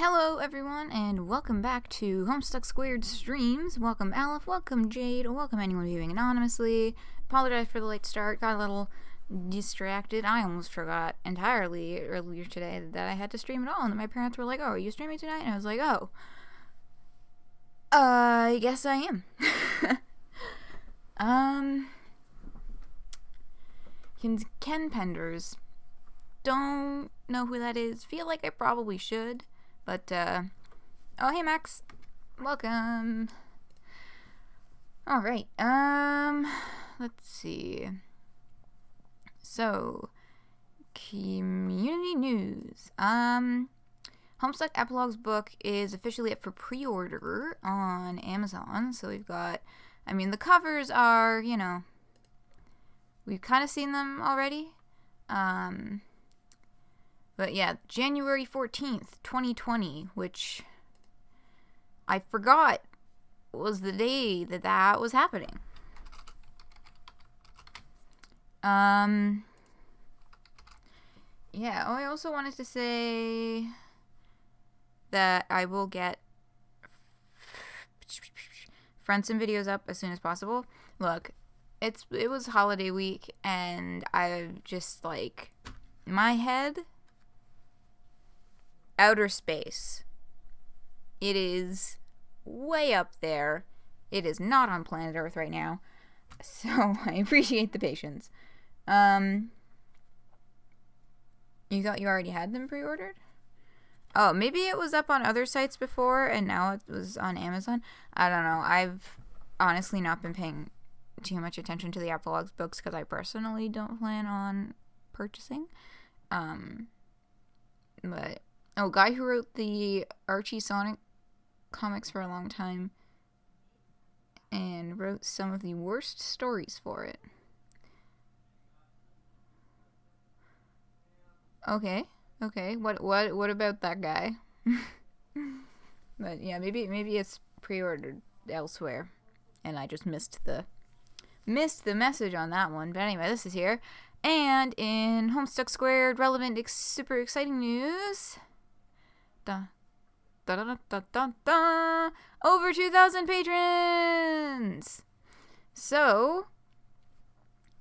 Hello everyone, and welcome back to Homestuck Squared Streams. Welcome Aleph, welcome Jade, welcome anyone viewing anonymously. Apologize for the late start, got a little distracted. I almost forgot entirely earlier today that I had to stream at all, and then my parents were like, oh, are you streaming tonight? And I was like, oh, I guess I am. Ken Penders. Don't know who that is. Feel like I probably should. But, oh, hey, Max. Welcome. Alright, let's see. So, community news. Homestuck Epilogues book is officially up for pre-order on Amazon. So we've got, the covers are, we've kind of seen them already. But yeah, January 14th, 2020, which I forgot was the day that was happening. Yeah, I also wanted to say that I will get friends and videos up as soon as possible. Look, it was holiday week, and I've just, my head... outer space. It is way up there. It is not on planet Earth right now. So I appreciate the patience. You thought you already had them pre-ordered? Oh, maybe it was up on other sites before and now it was on Amazon. I don't know. I've honestly not been paying too much attention to the Epilogues books because I personally don't plan on purchasing. But oh, guy who wrote the Archie Sonic comics for a long time and wrote some of the worst stories for it. Okay. What about that guy? But yeah, maybe it's pre-ordered elsewhere, and I just missed the message on that one. But anyway, this is here, and in Homestuck Squared relevant, super exciting news. Da, da, da, da, da, da. Over 2,000 patrons! So,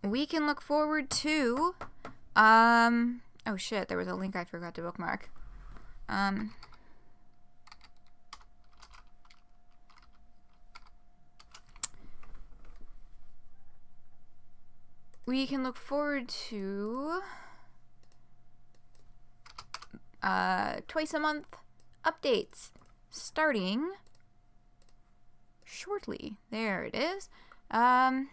we can look forward to, oh shit, there was a link I forgot to bookmark. We can look forward to twice a month updates starting shortly. There it is. Homestuck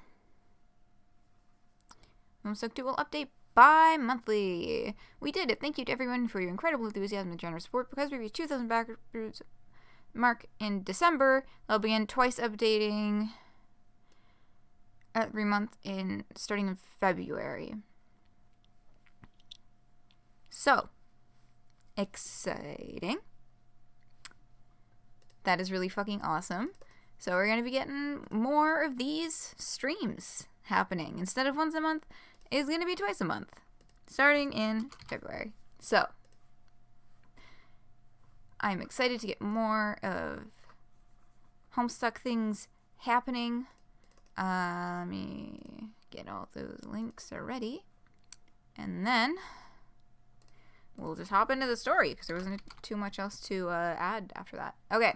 2 will update bi-monthly. We did it. Thank you to everyone for your incredible enthusiasm and generous support. Because we reached 2,000 backers mark in December, they'll begin twice updating every month starting in February. So, exciting. That is really fucking awesome. So we're going to be getting more of these streams happening. Instead of once a month, it's going to be twice a month, starting in February. So, I'm excited to get more of Homestuck things happening. Let me get all those links already. And then we'll just hop into the story because there wasn't too much else to add after that. Okay.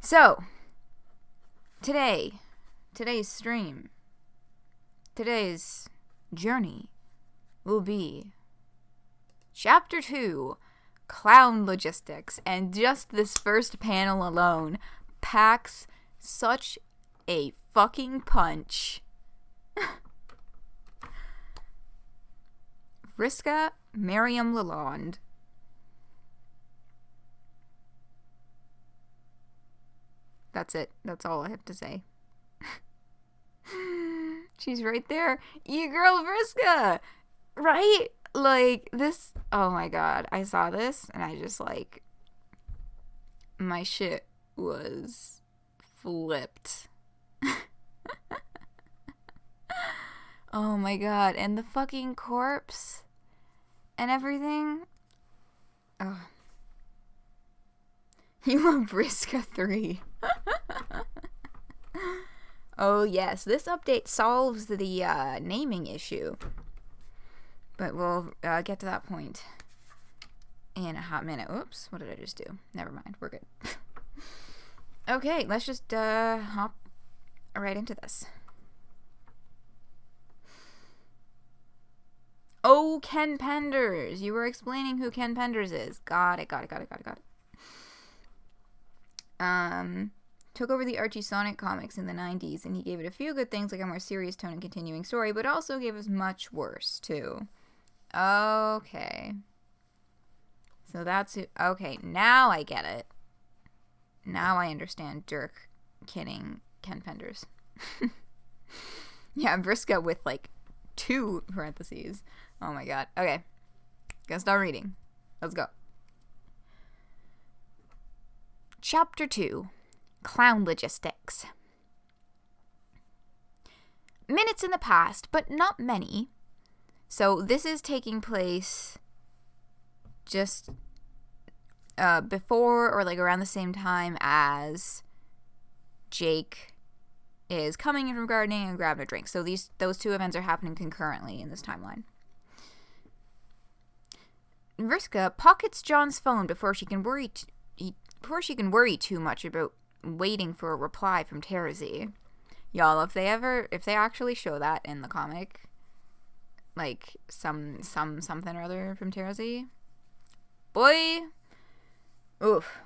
So, today's stream, today's journey will be Chapter 2, Clown Logistics. And just this first panel alone packs such a fucking punch. Vriska Miriam Lalonde. That's it. That's all I have to say. She's right there. You girl Vriska! Right? This... Oh my god. I saw this, and I just, my shit was flipped. Oh my god. And the fucking corpse and everything. Oh. You love Vriska 3. Oh, yes. This update solves the naming issue. But we'll get to that point in a hot minute. Oops. What did I just do? Never mind. We're good. Okay. Let's just hop right into this. Oh, Ken Penders. You were explaining who Ken Penders is. Got it. Took over the Archie Sonic comics in the 90s, and he gave it a few good things, like a more serious tone and continuing story, but also gave us much worse, too. Okay. So that's it. Okay, now I get it. Now I understand Dirk kidding Ken Penders. Yeah, Vriska with, like, 2 parentheses. Oh my god. Okay. Gonna start reading. Let's go. Chapter 2. Clown Logistics. Minutes in the past, but not many. So this is taking place just before or like around the same time as Jake is coming in from gardening and grabbing a drink. So those 2 events are happening concurrently in this timeline. Vriska pockets John's phone before she can worry too much about waiting for a reply from Terezi. Y'all, if they actually show that in the comic, like something or other from Terezi, boy, oof.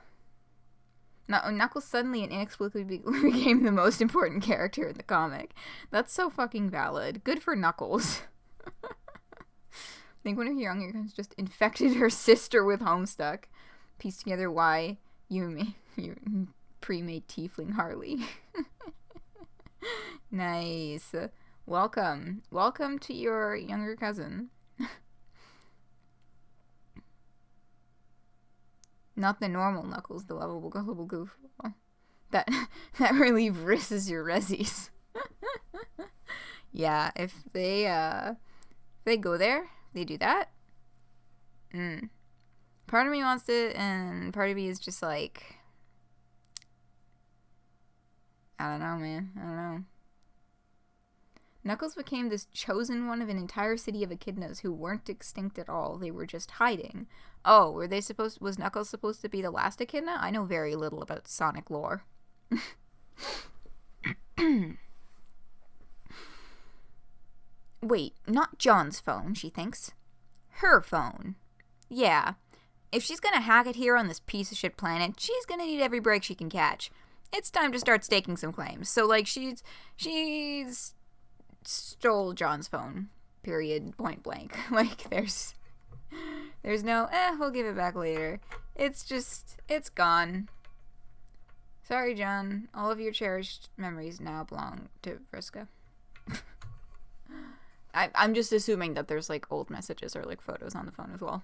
Knuckles suddenly and inexplicably became the most important character in the comic. That's so fucking valid. Good for Knuckles. I think one of your younger guys just infected her sister with Homestuck. Pieced together why you pre-made tiefling Harley. Nice. Welcome to your younger cousin. Not the normal Knuckles, the lovable, gullible goofball. That really risks your resis. Yeah, if they go there, they do that. Part of me wants it, and part of me is just like, I don't know, man. I don't know. Knuckles became this chosen one of an entire city of echidnas who weren't extinct at all. They were just hiding. Oh, was Knuckles supposed to be the last echidna? I know very little about Sonic lore. Wait, not John's phone, she thinks. Her phone. Yeah. If she's gonna hack it here on this piece of shit planet, she's gonna need every break she can catch. It's time to start staking some claims. So, like, she's stole John's phone. Period. Point blank. Like, there's no, we'll give it back later. It's gone. Sorry, John. All of your cherished memories now belong to Vriska. I'm just assuming that there's, like, old messages or, like, photos on the phone as well.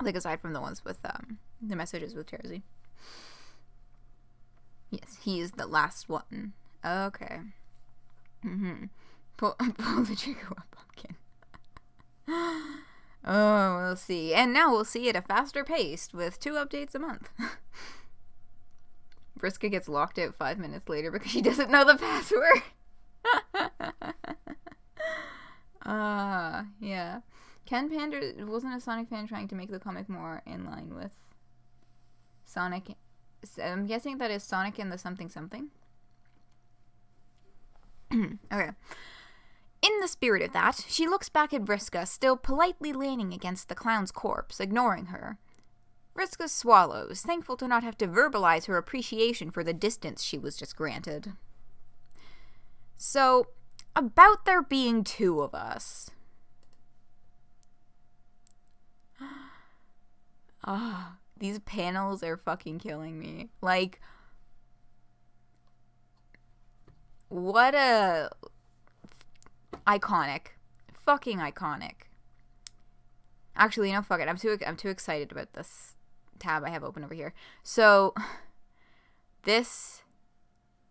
Like, aside from the ones with, the messages with Terezi. Yes, he is the last one. Okay. Pull the trigger, pumpkin. Oh, we'll see. And now we'll see at a faster pace with 2 updates a month. Vriska gets locked out 5 minutes later because she doesn't know the password. Yeah. Ken Pander wasn't a Sonic fan trying to make the comic more in line with Sonic. I'm guessing that is Sonic and the something something. Okay. In the spirit of that, she looks back at Vriska, still politely leaning against the clown's corpse, ignoring her. Vriska swallows, thankful to not have to verbalize her appreciation for the distance she was just granted. So, about there being 2 of us. These panels are fucking killing me. Like, what a iconic. Fucking iconic. Actually, no, fuck it. I'm too excited about this tab I have open over here. So, this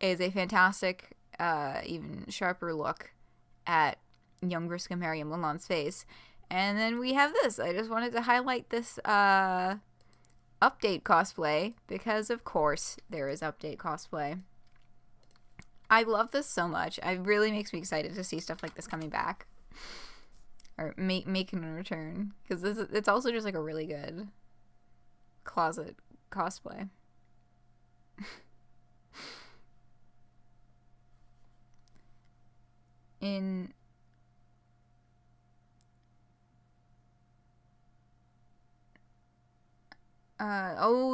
is a fantastic, even sharper look at young Vriska Mariam Lalonde's face. And then we have this. I just wanted to highlight this update cosplay because, of course, there is update cosplay. I love this so much. It really makes me excited to see stuff like this coming back. Or making a return. Because it's also just like a really good closet cosplay.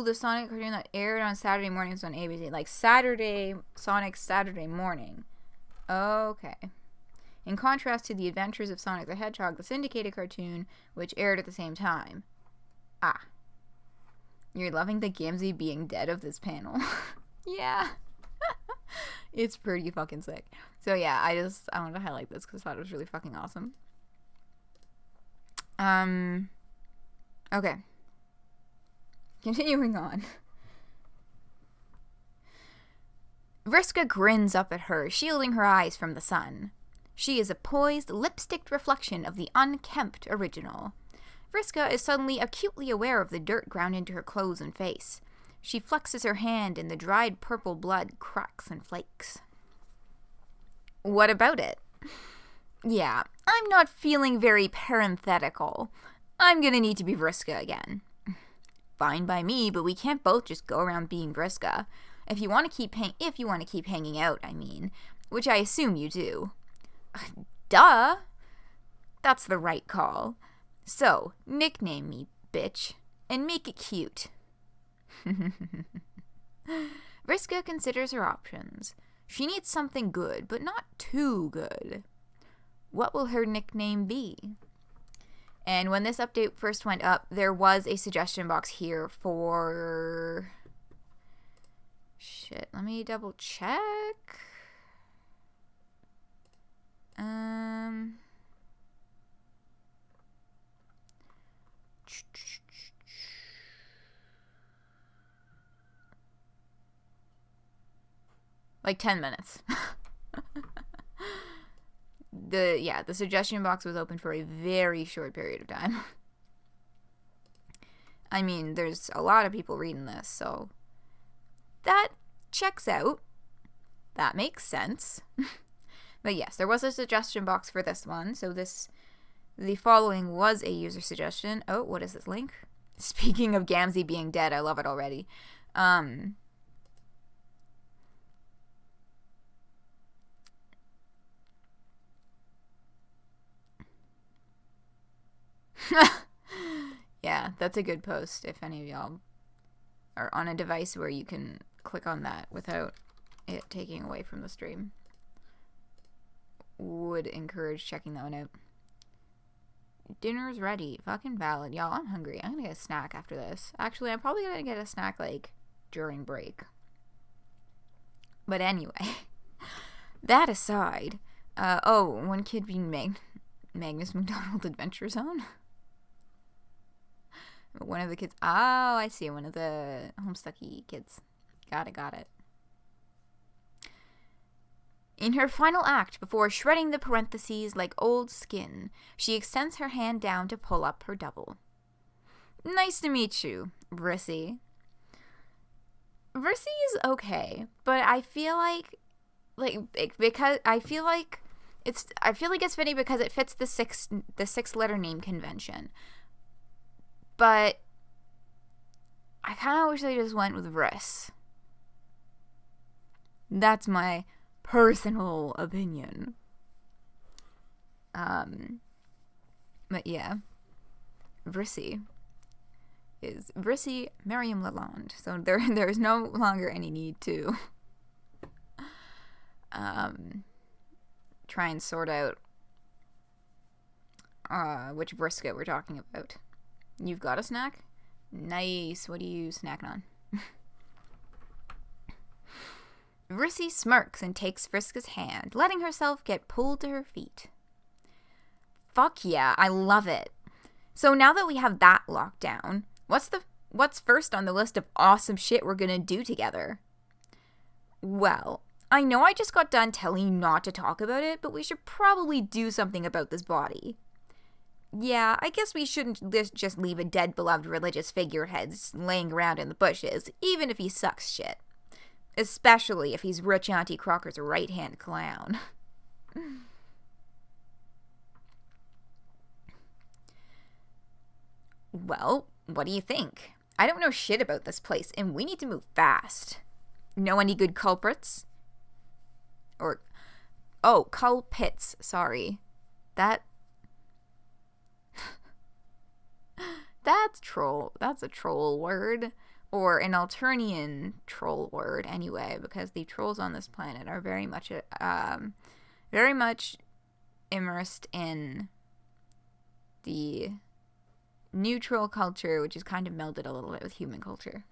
The Sonic cartoon that aired on Saturday mornings on ABC. Like Sonic's Saturday morning. Okay. In contrast to the Adventures of Sonic the Hedgehog, the syndicated cartoon, which aired at the same time. Ah. You're loving the Gamzee being dead of this panel. Yeah. It's pretty fucking sick. So yeah, I wanted to highlight this because I thought it was really fucking awesome. Okay. Continuing on. Vriska grins up at her, shielding her eyes from the sun. She is a poised, lipsticked reflection of the unkempt original. Vriska is suddenly acutely aware of the dirt ground into her clothes and face. She flexes her hand and the dried purple blood cracks and flakes. What about it? Yeah, I'm not feeling very parenthetical. I'm gonna need to be Vriska again. Fine by me, but we can't both just go around being Vriska. If you want to keep hanging out, I mean, which I assume you do. Duh. That's the right call. So, nickname me, bitch, and make it cute. Vriska considers her options. She needs something good, but not too good. What will her nickname be? And when this update first went up, there was a suggestion box here for... Shit, let me double check. Like 10 minutes. The suggestion box was open for a very short period of time. I mean, there's a lot of people reading this, so that checks out. That makes sense. But yes, there was a suggestion box for this one, so the following was a user suggestion. Oh, what is this link? Speaking of Gamzee being dead, I love it already. Yeah, that's a good post if any of y'all are on a device where you can click on that without it taking away from the stream. Would encourage checking that one out. Dinner's ready. Fucking valid. Y'all, I'm hungry. I'm gonna get a snack after this. Actually, I'm probably gonna get a snack, like, during break. But anyway. That aside. One kid being Magnus McDonald Adventure Zone. One of the kids. Oh, I see. One of the Homestucky kids. Got it. In her final act, before shredding the parentheses like old skin, she extends her hand down to pull up her double. Nice to meet you, Vrissy. Vrissy is okay, but I feel like it's fitting because it fits the six letter name convention. But I kind of wish they just went with Vriss. That's my personal opinion. But yeah, Vrissy is Vrissy Merriam Lalonde. So there is no longer any need to try and sort out which Vriska we're talking about. You've got a snack? Nice. What are you snacking on? Vrissy smirks and takes Vriska's hand, letting herself get pulled to her feet. Fuck yeah, I love it. So now that we have that locked down, what's first on the list of awesome shit we're gonna do together? Well, I know I just got done telling you not to talk about it, but we should probably do something about this body. Yeah, I guess we shouldn't just leave a dead beloved religious figurehead laying around in the bushes, even if he sucks shit. Especially if he's Rich Auntie Crocker's right-hand clown. Well, what do you think? I don't know shit about this place, and we need to move fast. Know any good culprits? Culpits, sorry. That's a troll word. Or an Alternian troll word, anyway, because the trolls on this planet are very much immersed in the new troll culture, which is kind of melded a little bit with human culture.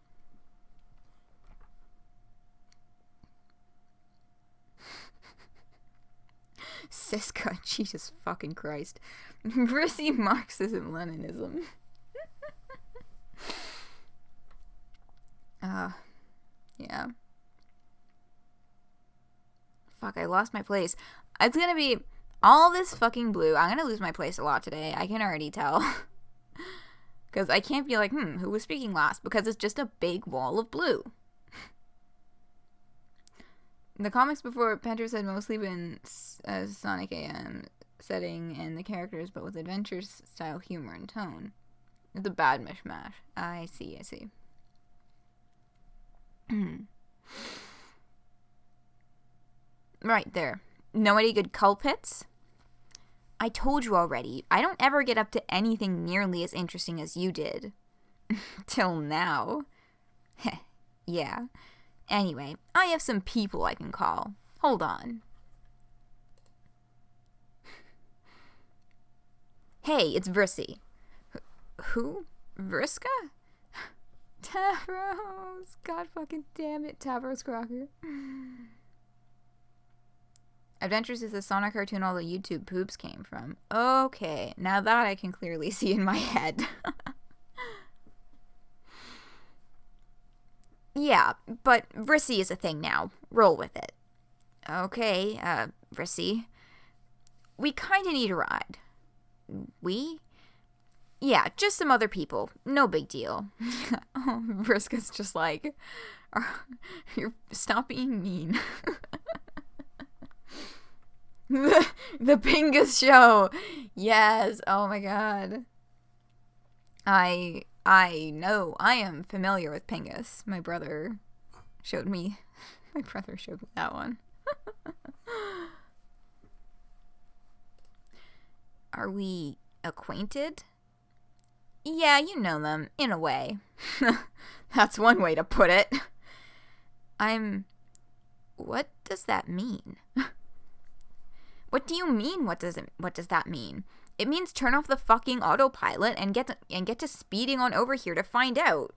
Siska, Jesus fucking Christ. Rissy Marxism, Leninism. Yeah. Fuck, I lost my place. It's gonna be all this fucking blue. I'm gonna lose my place a lot today. I can already tell. Because I can't be like, who was speaking last? Because it's just a big wall of blue. The comics before Penters had mostly been Sonic AM setting and the characters, but with adventure-style humor and tone. It's a bad mishmash. I see. Right there. Know any good culpits? I told you already. I don't ever get up to anything nearly as interesting as you did. Till now. Yeah. Anyway, I have some people I can call. Hold on. Hey, it's Vrissy. Who? Vriska? Tavros. God fucking damn it, Tavros Crocker. Adventures is the Sonic cartoon all the YouTube poops came from. Okay, now that I can clearly see in my head. Yeah, but Vrissy is a thing now. Roll with it. Okay, Vrissy. We kinda need a ride. We? Yeah, just some other people. No big deal. Oh, Vriska's just like, stop being mean. The Pingus Show. Yes. Oh my god. I know. I am familiar with Pingus. My brother showed me that one. Are we acquainted? Yeah, you know them, in a way. That's one way to put it. What does that mean? What do you mean, what does that mean? It means turn off the fucking autopilot and get to speeding on over here to find out.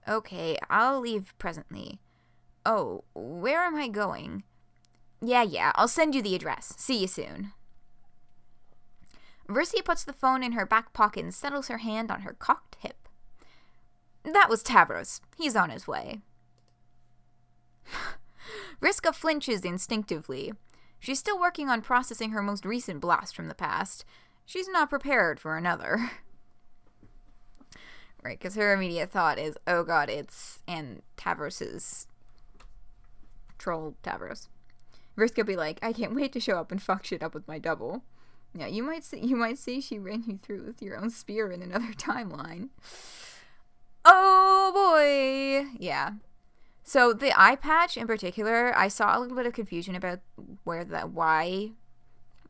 Okay, I'll leave presently. Oh, where am I going? Yeah, I'll send you the address. See you soon. Vrissy puts the phone in her back pocket and settles her hand on her cocked hip. That was Tavros. He's on his way. Vriska flinches instinctively. She's still working on processing her most recent blast from the past. She's not prepared for another. Right, because her immediate thought is, oh god, and Tavros's troll Tavros. Vriska be like, I can't wait to show up and fuck shit up with my double. Yeah, you might say she ran you through with your own spear in another timeline. Oh boy! Yeah. So the eye patch in particular, I saw a little bit of confusion about why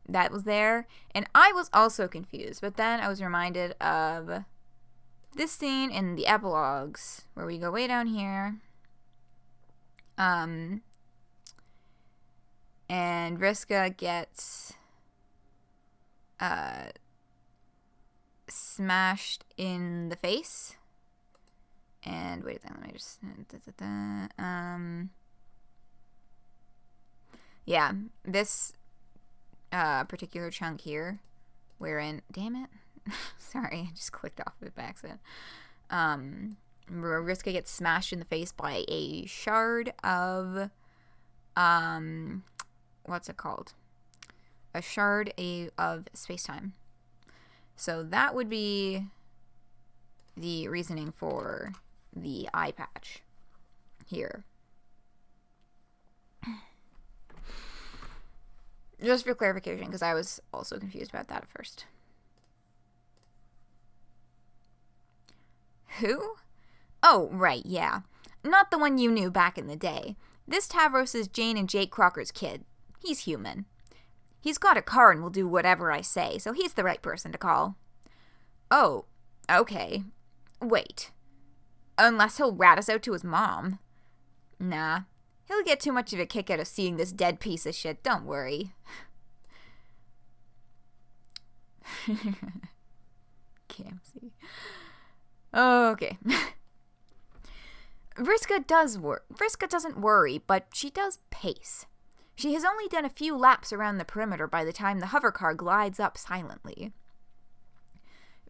that was there, and I was also confused. But then I was reminded of this scene in the Epilogues where we go way down here, and Vriska gets smashed in the face. And wait a second, let me just... yeah, this particular chunk here, wherein... Damn it. Sorry, I just clicked off of it by accident. Vriska gets smashed in the face by a shard of... what's it called? A shard of space-time. So that would be the reasoning for the eye patch here. Just for clarification, because I was also confused about that at first. Who? Oh, right, yeah. Not the one you knew back in the day. This Tavros is Jane and Jake Crocker's kid. He's human. He's got a car and will do whatever I say, so he's the right person to call. Oh, okay. Wait. Unless he'll rat us out to his mom. Nah. He'll get too much of a kick out of seeing this dead piece of shit, don't worry. Camsy. Oh, okay. Vriska doesn't worry, but she does pace. She has only done a few laps around the perimeter by the time the hover car glides up silently.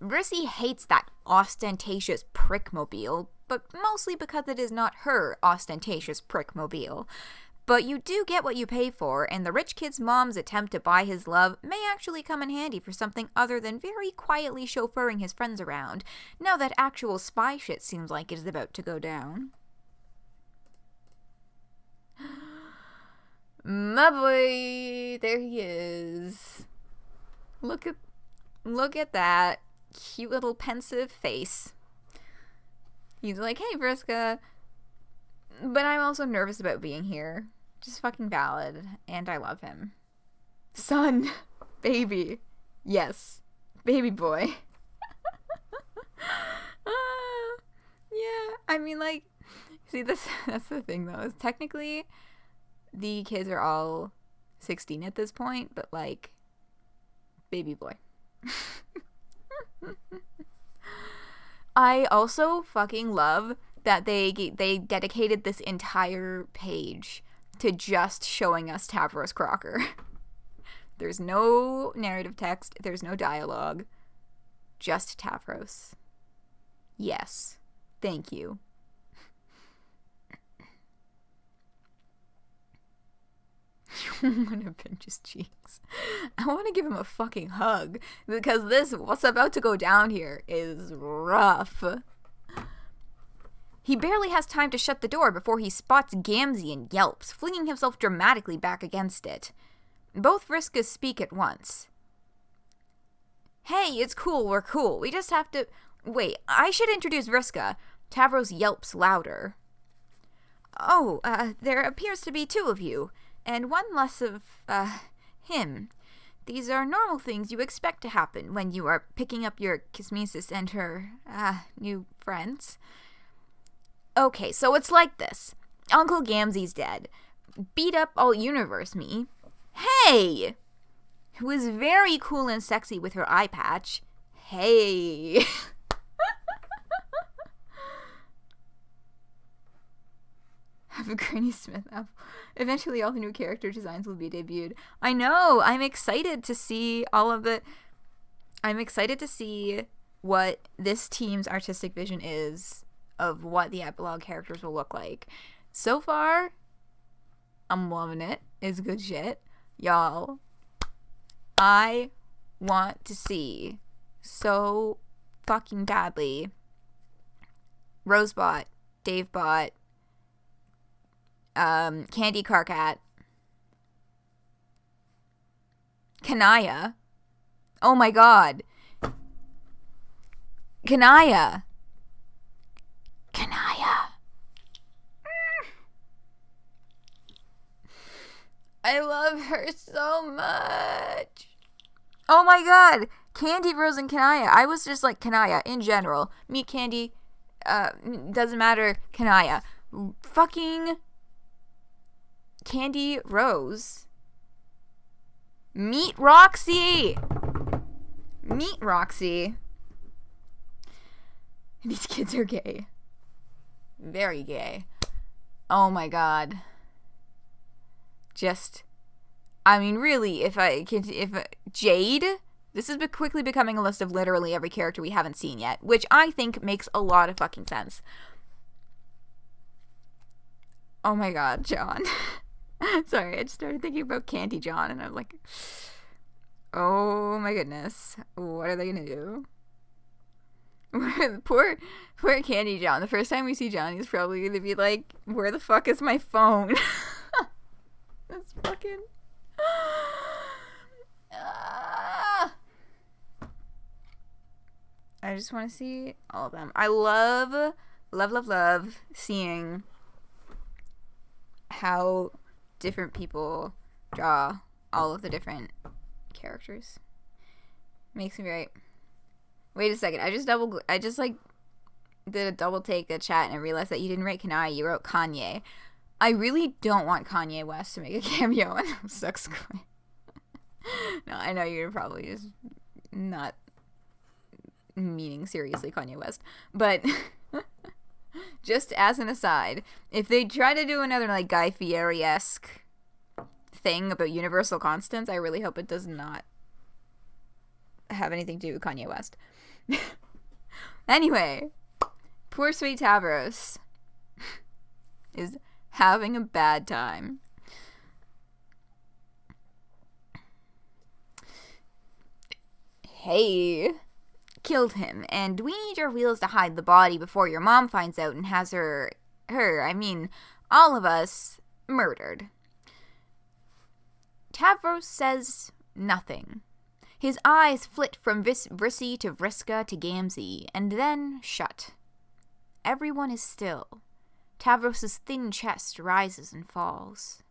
Vrissy hates that ostentatious prickmobile, but mostly because it is not her ostentatious prickmobile. But you do get what you pay for, and the rich kid's mom's attempt to buy his love may actually come in handy for something other than very quietly chauffeuring his friends around, now that actual spy shit seems like it is about to go down. My boy, there he is. Look at that cute little pensive face. He's like, hey, Vriska, but I'm also nervous about being here. Just fucking valid, and I love him. Son, baby, yes, baby boy. Yeah, I mean, like, see, that's the thing, though, is technically the kids are all 16 at this point, but, like, baby boy. I also fucking love that they dedicated this entire page to just showing us Tavros Crocker. There's no narrative text, there's no dialogue, just Tavros. Yes, thank you. I want to pinch his cheeks. I want to give him a fucking hug, because what's about to go down here is rough. He barely has time to shut the door before he spots Gamzee and yelps, flinging himself dramatically back against it. Both Vriskas speak at once. Hey, it's cool, we're cool. We just have to... Wait, I should introduce Vriska. Tavros yelps louder. Oh, there appears to be two of you, and one less of, him. These are normal things you expect to happen when you are picking up your Kismesis and her, new friends. Okay, so it's like this. Uncle Gamzee's dead. Beat up all universe me. Hey! Who is very cool and sexy with her eye patch. Hey! Have a Granny Smith app. Eventually all the new character designs will be debuted. I know! I'm excited to see all of the... I'm excited to see what this team's artistic vision is of what the epilogue characters will look like. So far, I'm loving it. It's good shit. Y'all, I want to see so fucking badly Rosebot, Davebot, Candy Carcat, Kanaya. Oh my god. Kanaya. I love her so much. Oh my god. Candy, Rose, and Kanaya. I was just like Kanaya in general. Meet Candy. Doesn't matter. Kanaya. Fucking Candy, Rose. Meet Roxy. Meet Roxy. These kids are gay. Very gay. Oh my god. Just, I mean, really, if Jade, this is quickly becoming a list of literally every character we haven't seen yet, which I think makes a lot of fucking sense. Oh my god, John. Sorry, I just started thinking about Candy John, and I'm like, Oh my goodness. What are they gonna do? poor Candy John. The first time we see John, he's probably gonna be like, where the fuck is my phone? That's fucking... I just want to see all of them. I love seeing how different people draw all of the different characters. Makes me very... Wait a second. I just did a double take at chat and I realized that you didn't write Kanai, you wrote Kanye. I really don't want Kanye West to make a cameo in Homestuck Square. No, I know you're probably just not meaning seriously Kanye West. But just as an aside, if they try to do another like Guy Fieri-esque thing about universal constants, I really hope it does not have anything to do with Kanye West. Anyway, poor sweet Tavros is having a bad time. Hey, killed him, and we need your wheels to hide the body before your mom finds out and has all of us, murdered. Tavros says nothing. His eyes flit from Vrissy to Vriska to Gamzee, and then shut. Everyone is still. Tavros's thin chest rises and falls.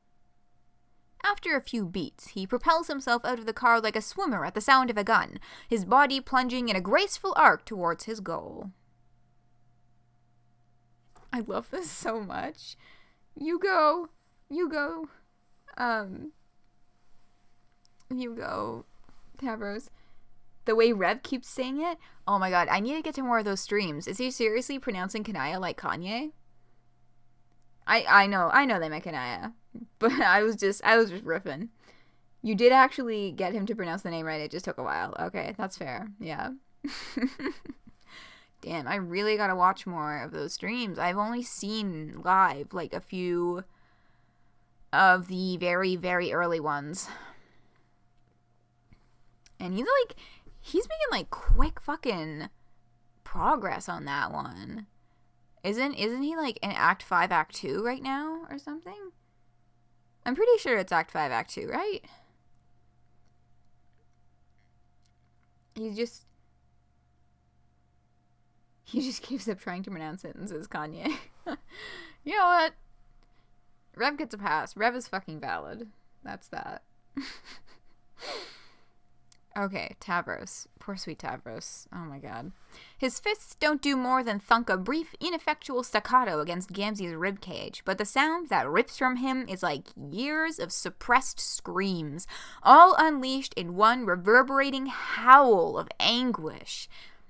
After a few beats, he propels himself out of the car like a swimmer at the sound of a gun, his body plunging in a graceful arc towards his goal. I love this so much. You go, Tavros. The way Rev keeps saying it, oh my god, I need to get to more of those streams. Is he seriously pronouncing Kanaya like Kanye? I know they meant Kanaya, but I was just riffing. You did actually get him to pronounce the name right, it just took a while. Okay, that's fair, yeah. Damn, I really gotta watch more of those streams. I've only seen live, like, a few of the very, very early ones. And he's making, like, quick fucking progress on that one. Isn't he, like, in Act 5, Act 2 right now, or something? I'm pretty sure it's Act 5, Act 2, right? He just keeps up trying to pronounce sentences, Kanye. You know what? Rev gets a pass. Rev is fucking valid. That's that. Okay, Tavros. Poor sweet Tavros. Oh my god. His fists don't do more than thunk a brief, ineffectual staccato against Gamzee's ribcage, but the sound that rips from him is like years of suppressed screams, all unleashed in one reverberating howl of anguish.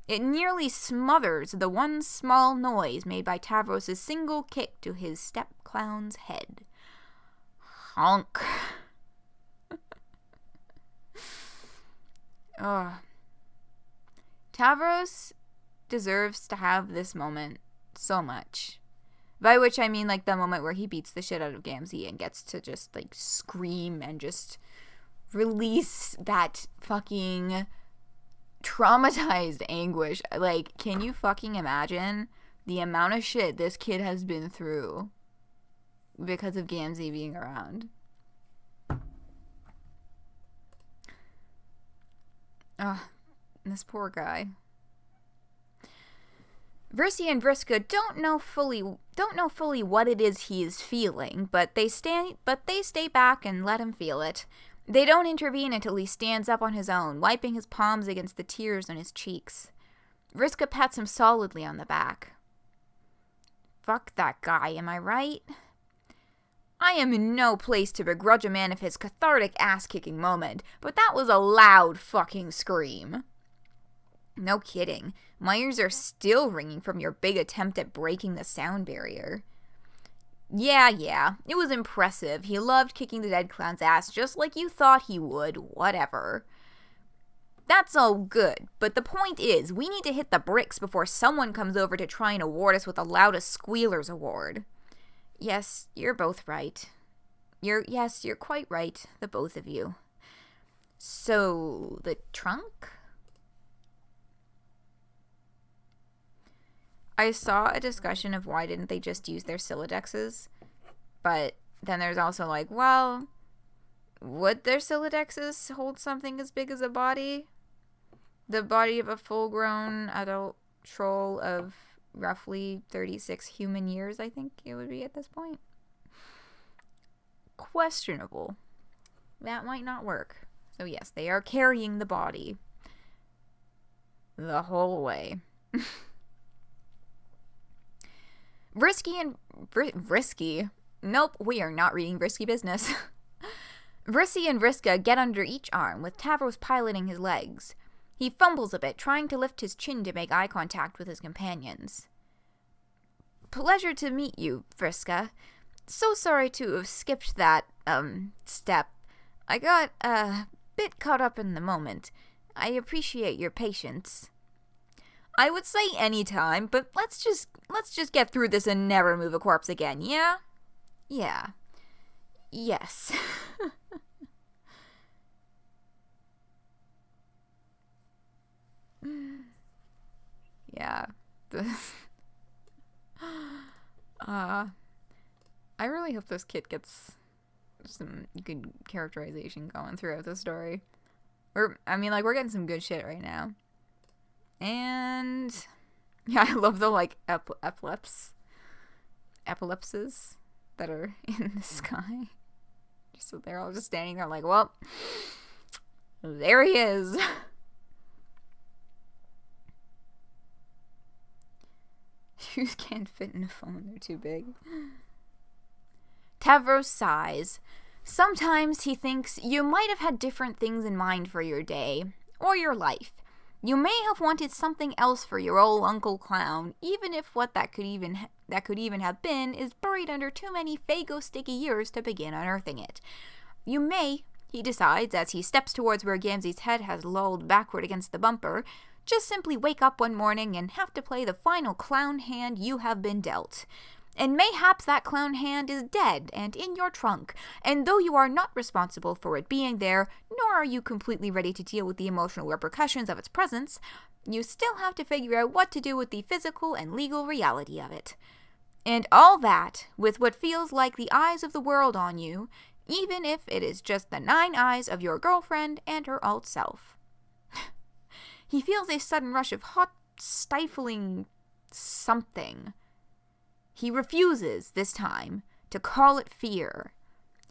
It nearly smothers the one small noise made by Tavros' single kick to his step-clown's head. Honk. Ugh. Tavros deserves to have this moment so much. By which I mean, like, the moment where he beats the shit out of Gamzee and gets to just, like, scream and just release that fucking traumatized anguish. Like, can you fucking imagine the amount of shit this kid has been through because of Gamzee being around? Ugh, this poor guy. Vrissy and Vriska don't know fully what it is he is feeling, but they stay back and let him feel it. They don't intervene until he stands up on his own, wiping his palms against the tears on his cheeks. Vriska pats him solidly on the back. Fuck that guy, am I right? I am in no place to begrudge a man of his cathartic ass-kicking moment, but that was a loud fucking scream. No kidding. My ears are still ringing from your big attempt at breaking the sound barrier. Yeah, it was impressive. He loved kicking the dead clown's ass just like you thought he would, whatever. That's all good, but the point is, we need to hit the bricks before someone comes over to try and award us with the loudest squealers award. Yes, you're both right. You're quite right, the both of you. So, the trunk? I saw a discussion of why didn't they just use their Silodexes, but then there's also like, well, would their Silodexes hold something as big as a body? The body of a full-grown adult troll of roughly 36 human years, I think it would be at this point. Questionable. That might not work. So yes, they are carrying the body the whole way. Risky? Nope, we are not reading Risky Business. Vrissy and Vriska get under each arm, with Tavros piloting his legs. He fumbles a bit, trying to lift his chin to make eye contact with his companions. Pleasure to meet you, Vriska. So sorry to have skipped that, step. I got a bit caught up in the moment. I appreciate your patience. I would say any time, but let's just get through this and never move a corpse again, yeah? Yeah. Yes. Yeah. I really hope this kid gets some good characterization going throughout the story. We're getting some good shit right now. And yeah, I love the epilepses that are in the sky. So they're all just standing there like, well, there he is. Shoes can't fit in a phone, they're too big. Tavros sighs. Sometimes he thinks you might have had different things in mind for your day, or your life. You may have wanted something else for your old Uncle Clown, even if what that could even have been is buried under too many Fago sticky years to begin unearthing it. You may, he decides as he steps towards where Gamzee's head has lolled backward against the bumper, just simply wake up one morning and have to play the final clown hand you have been dealt. And mayhaps that clown hand is dead and in your trunk, and though you are not responsible for it being there, nor are you completely ready to deal with the emotional repercussions of its presence, you still have to figure out what to do with the physical and legal reality of it. And all that, with what feels like the eyes of the world on you, even if it is just the 9 eyes of your girlfriend and her alt self. He feels a sudden rush of hot, stifling something. He refuses, this time, to call it fear.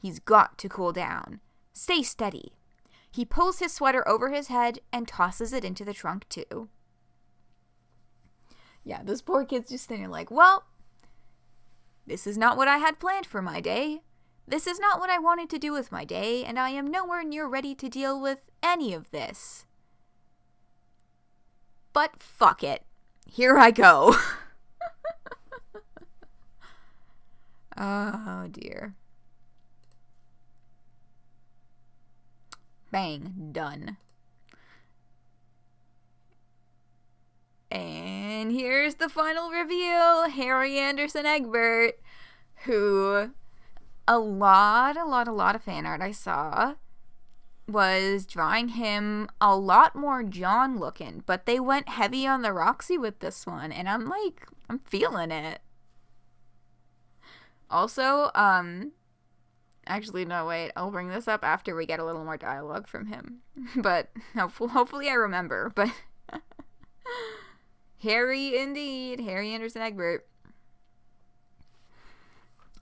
He's got to cool down. Stay steady. He pulls his sweater over his head and tosses it into the trunk, too. Yeah, this poor kid's just sitting like, well, this is not what I had planned for my day. This is not what I wanted to do with my day, and I am nowhere near ready to deal with any of this. But fuck it. Here I go. Oh, dear. Bang. Done. And here's the final reveal. Harry Anderson Egbert, who a lot of fan art I saw was drawing him a lot more John looking, but they went heavy on the Roxy with this one, and I'm feeling it. Also, actually, no, wait, I'll bring this up after we get a little more dialogue from him, but hopefully I remember, but Harry, indeed, Harry Anderson Egbert.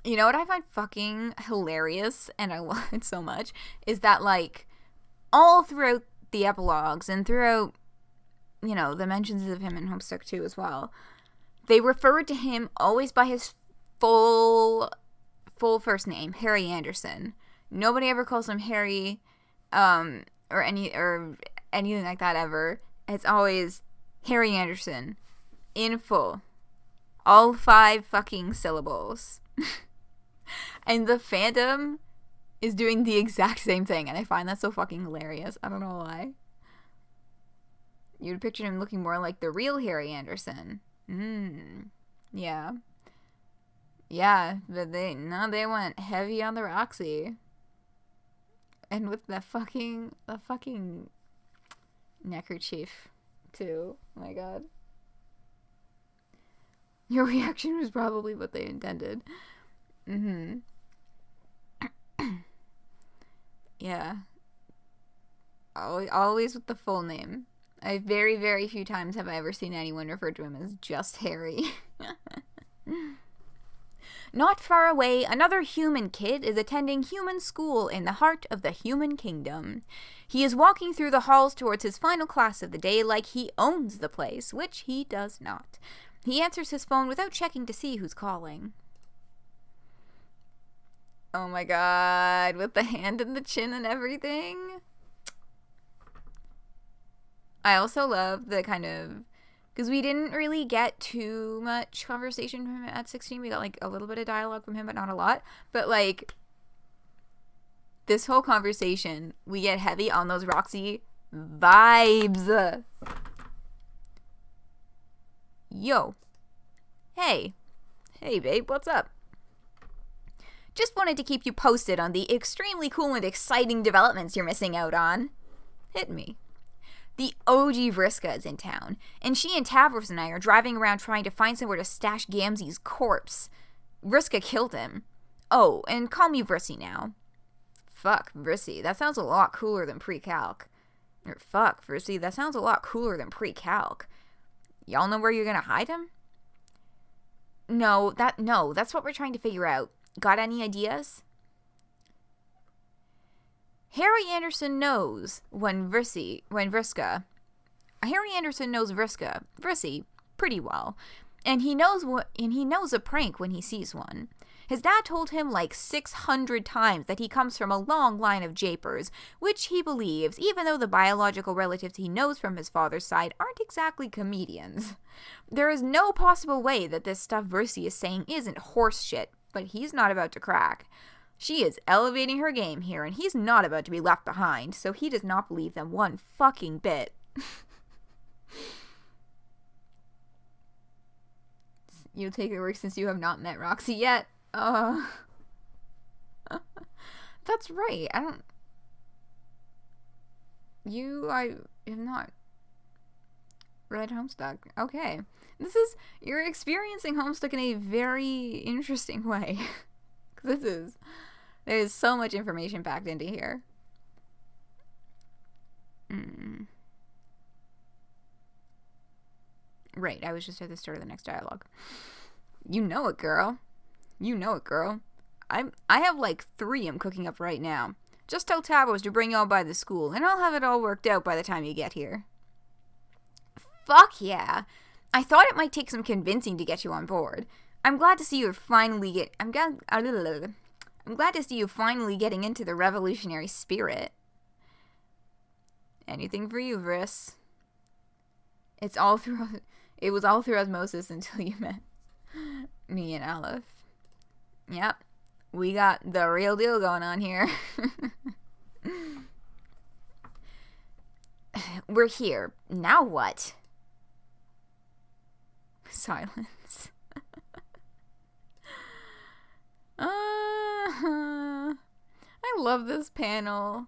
You know what I find fucking hilarious, and I love it so much, is that, like, all throughout the epilogues and throughout, you know, the mentions of him in Homestuck 2 as well, they refer to him always by his full first name, Harry Anderson. Nobody ever calls him Harry, or anything like that ever. It's always Harry Anderson, in full. All 5 fucking syllables. And the fandom is doing the exact same thing, and I find that so fucking hilarious. I don't know why. You'd picture him looking more like the real Harry Anderson. Yeah. Yeah, but they went heavy on the Roxy. And with the fucking neckerchief, too. Oh my god. Your reaction was probably what they intended. Mm-hmm. Yeah. Always with the full name. Very, very few times have I ever seen anyone refer to him as just Harry. Not far away, another human kid is attending human school in the heart of the human kingdom. He is walking through the halls towards his final class of the day like he owns the place, which he does not. He answers his phone without checking to see who's calling. Oh my god, with the hand in the chin and everything. I also love the kind of, because we didn't really get too much conversation from him at 16. We got like a little bit of dialogue from him, but not a lot. But like, this whole conversation, we get heavy on those Roxy vibes. Yo. Hey. Hey, babe, what's up? Just wanted to keep you posted on the extremely cool and exciting developments you're missing out on. Hit me. The OG Vriska is in town, and she and Tavros and I are driving around trying to find somewhere to stash Gamzee's corpse. Vriska killed him. Oh, and call me Vrissy now. Fuck, Vrissy, that sounds a lot cooler than pre-calc. Or fuck, Vrissy, that sounds a lot cooler than pre-calc. Y'all know where you're gonna hide him? No, that's what we're trying to figure out. Got any ideas? Harry Anderson knows Vrissy pretty well, and he knows a prank when he sees one. His dad told him like 600 times that he comes from a long line of japers, which he believes, even though the biological relatives he knows from his father's side aren't exactly comedians. There is no possible way that this stuff Vrissy is saying isn't horse shit, but he's not about to crack. She is elevating her game here, and he's not about to be left behind, so he does not believe them one fucking bit. You'll take the work since you have not met Roxy yet. That's right. I have not read Homestuck. Okay. You're experiencing Homestuck in a very interesting way. There's so much information packed into here. Right, I was just at the start of the next dialogue. You know it, girl. I have like 3 I'm cooking up right now. Just tell Tavros to bring y'all by the school, and I'll have it all worked out by the time you get here. Fuck yeah. I thought it might take some convincing to get you on board. I'm glad to see you finally getting into the revolutionary spirit. Anything for you, Vriss. It was all through osmosis until you met me and Aleph. Yep. We got the real deal going on here. We're here. Now what? Silence. I love this panel.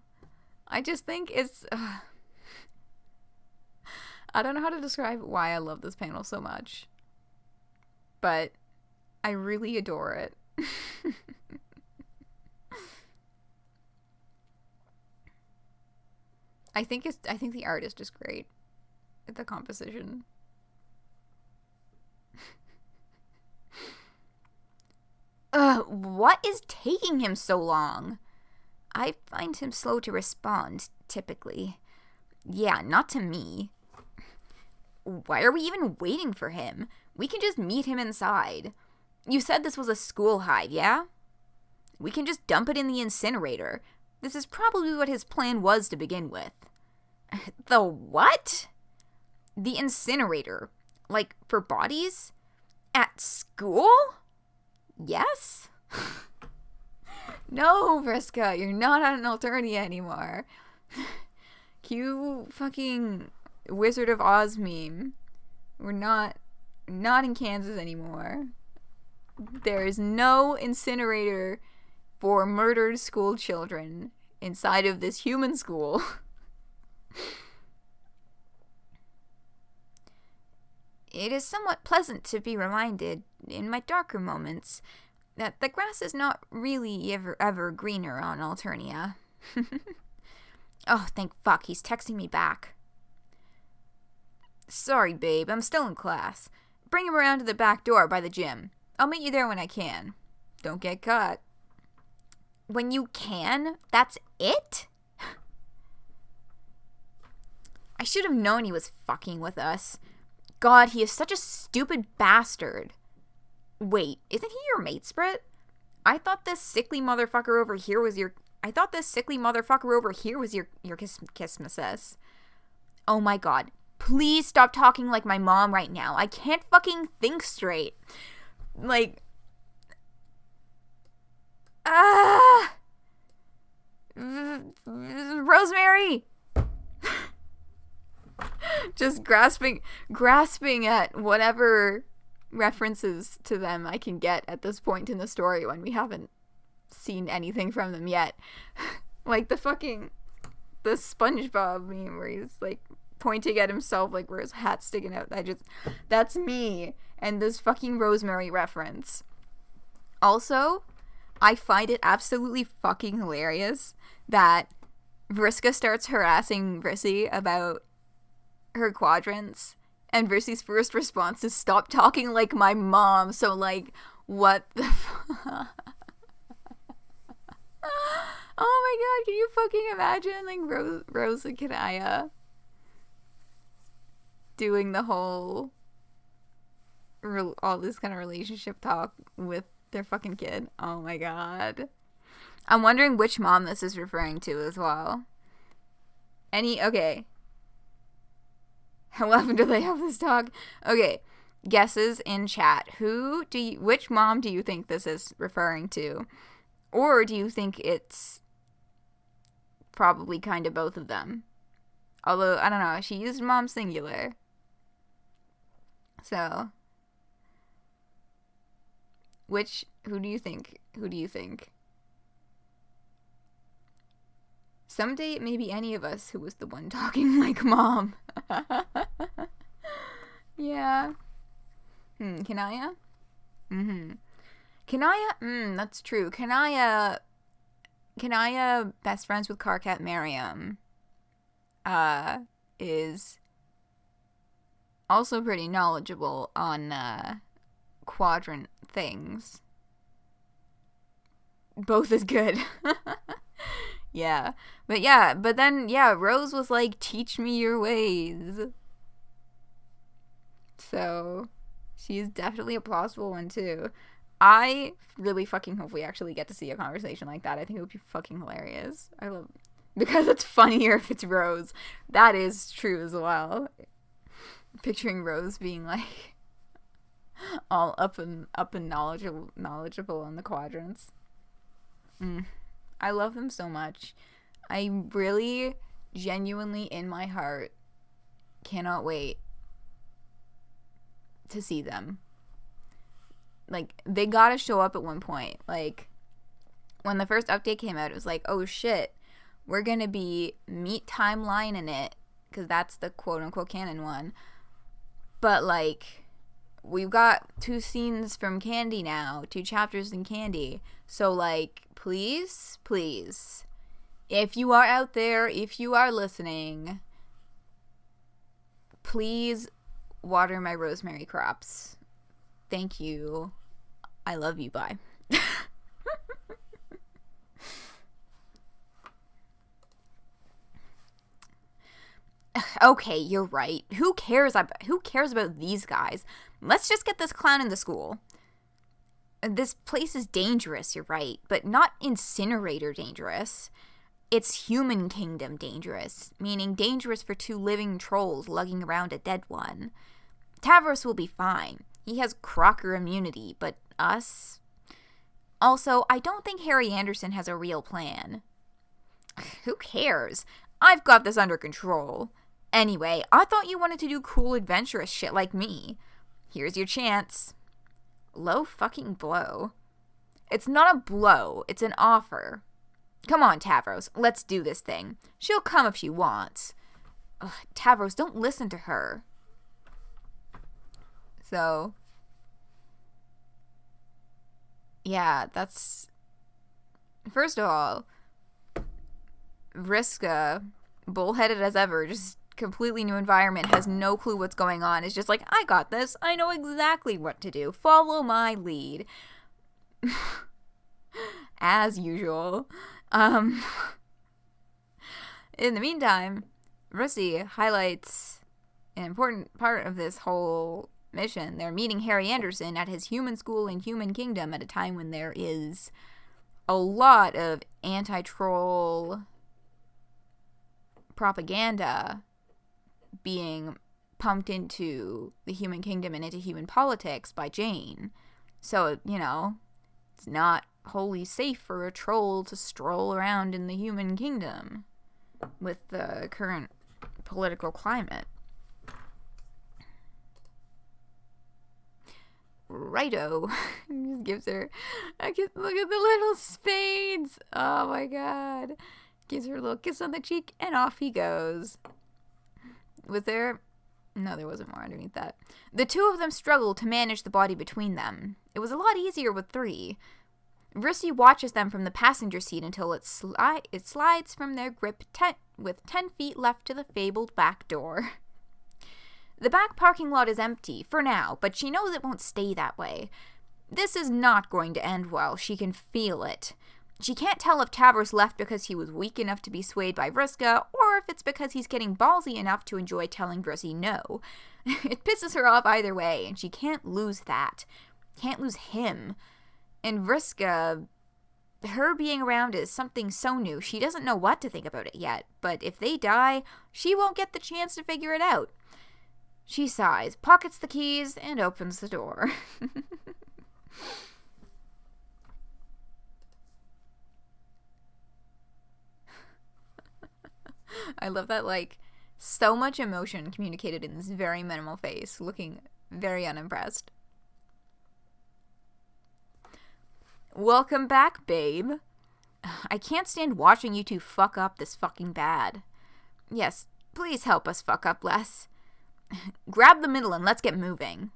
I just think it's... I don't know how to describe why I love this panel so much. But I really adore it. I think the art is just great. The composition. What is taking him so long? I find him slow to respond, typically. Yeah, not to me. Why are we even waiting for him? We can just meet him inside. You said this was a school hide, yeah? We can just dump it in the incinerator. This is probably what his plan was to begin with. The what? The incinerator. Like, for bodies? At school? Yes? No, Vriska, you're not on Alternia anymore. Cue fucking Wizard of Oz meme. We're not in Kansas anymore. There is no incinerator for murdered school children inside of this human school. It is somewhat pleasant to be reminded, in my darker moments, that the grass is not really ever greener on Alternia. Oh, thank fuck, he's texting me back. Sorry, babe, I'm still in class. Bring him around to the back door by the gym. I'll meet you there when I can. Don't get caught. When you can? That's it? I should have known he was fucking with us. God, he is such a stupid bastard. Wait, isn't he your mate, Sprit? I thought this sickly motherfucker over here was your Christmases. Oh my god. Please stop talking like my mom right now. I can't fucking think straight. Like, Rosemary! Just grasping at whatever references to them I can get at this point in the story when we haven't seen anything from them yet. Like the SpongeBob meme where he's like pointing at himself like where his hat's sticking out. That's me and this fucking Rosemary reference. Also, I find it absolutely fucking hilarious that Vriska starts harassing Vrissy about her quadrants, and Vrissy's first response is stop talking like my mom. So like, what the fuck? Oh my god, can you fucking imagine like Rose and Kanaya doing the whole all this kind of relationship talk with their fucking kid? Oh my god. I'm wondering which mom this is referring to as well. Okay. How often do they have this talk? Okay, guesses in chat. Which mom do you think this is referring to? Or do you think it's probably kind of both of them? Although, I don't know, she used mom singular. So, who do you think? Someday it may be any of us who was the one talking like mom. Yeah. Kanaya? Kanaya, that's true. Kanaya, best friends with Karkat Miriam, is also pretty knowledgeable on, quadrant things. Both is good. Yeah. But then, Rose was like, teach me your ways. So, she's definitely a plausible one, too. I really fucking hope we actually get to see a conversation like that. I think it would be fucking hilarious. Because it's funnier if it's Rose. That is true as well. Picturing Rose being like, all up and knowledgeable on the quadrants. I love them so much. I really, genuinely, in my heart, cannot wait to see them. Like, they gotta show up at one point. Like, when the first update came out, it was like, oh shit, we're gonna be meet timeline in it, because that's the quote-unquote canon one. But, like, we've got 2 scenes from Candy now, 2 chapters in Candy. So, like, please, if you are out there, if you are listening, please water my rosemary crops. Thank you. I love you. Bye. Okay, you're right. Who cares about these guys? Let's just get this clown into school. This place is dangerous, you're right, but not incinerator dangerous. It's human kingdom dangerous, meaning dangerous for 2 living trolls lugging around a dead one. Tavros will be fine. He has Crocker immunity, but us? Also, I don't think Harry Anderson has a real plan. Who cares? I've got this under control. Anyway, I thought you wanted to do cool adventurous shit like me. Here's your chance. Low fucking blow. It's not a blow, it's an offer. Come on, Tavros, let's do this thing. She'll come if she wants. Ugh, Tavros, don't listen to her. So, yeah, that's... First of all, Vriska, bullheaded as ever, just completely new environment, has no clue what's going on. It's just like, I got this. I know exactly what to do. Follow my lead. As usual. In the meantime, Rusty highlights an important part of this whole mission. They're meeting Harry Anderson at his human school in Human Kingdom at a time when there is a lot of anti-troll propaganda being pumped into the Human Kingdom and into human politics by Jane. So, you know, it's not wholly safe for a troll to stroll around in the Human Kingdom with the current political climate. Righto. Just gives her look at the little spades. Oh my god. Gives her a little kiss on the cheek and off he goes. Was there... No, there wasn't more underneath that. The two of them struggled to manage the body between them. It was a lot easier with three. Rusty watches them from the passenger seat until it slides from their grip with 10 feet left to the fabled back door. The back parking lot is empty, for now, but she knows it won't stay that way. This is not going to end well. She can feel it. She can't tell if Tavros left because he was weak enough to be swayed by Vriska, or if it's because he's getting ballsy enough to enjoy telling Rusty no. It pisses her off either way, and she can't lose that. Can't lose him. And Vriska, her being around is something so new, she doesn't know what to think about it yet. But if they die, she won't get the chance to figure it out. She sighs, pockets the keys, and opens the door. I love that, like, so much emotion communicated in this very minimal face, looking very unimpressed. Welcome back, babe. I can't stand watching you two fuck up this fucking bad. Yes, please help us fuck up less. Grab the middle and let's get moving.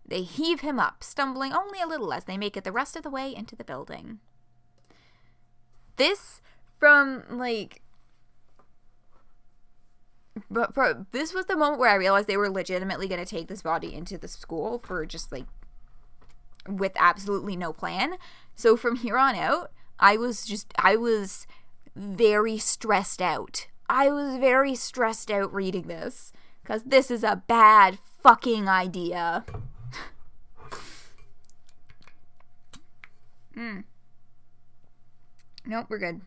They heave him up, stumbling only a little as they make it the rest of the way into the building. This, from, like... this was the moment where I realized they were legitimately going to take this body into the school for just, like, with absolutely no plan. So from here on out, I was very stressed out. I was very stressed out reading this, because this is a bad fucking idea. Nope, we're good.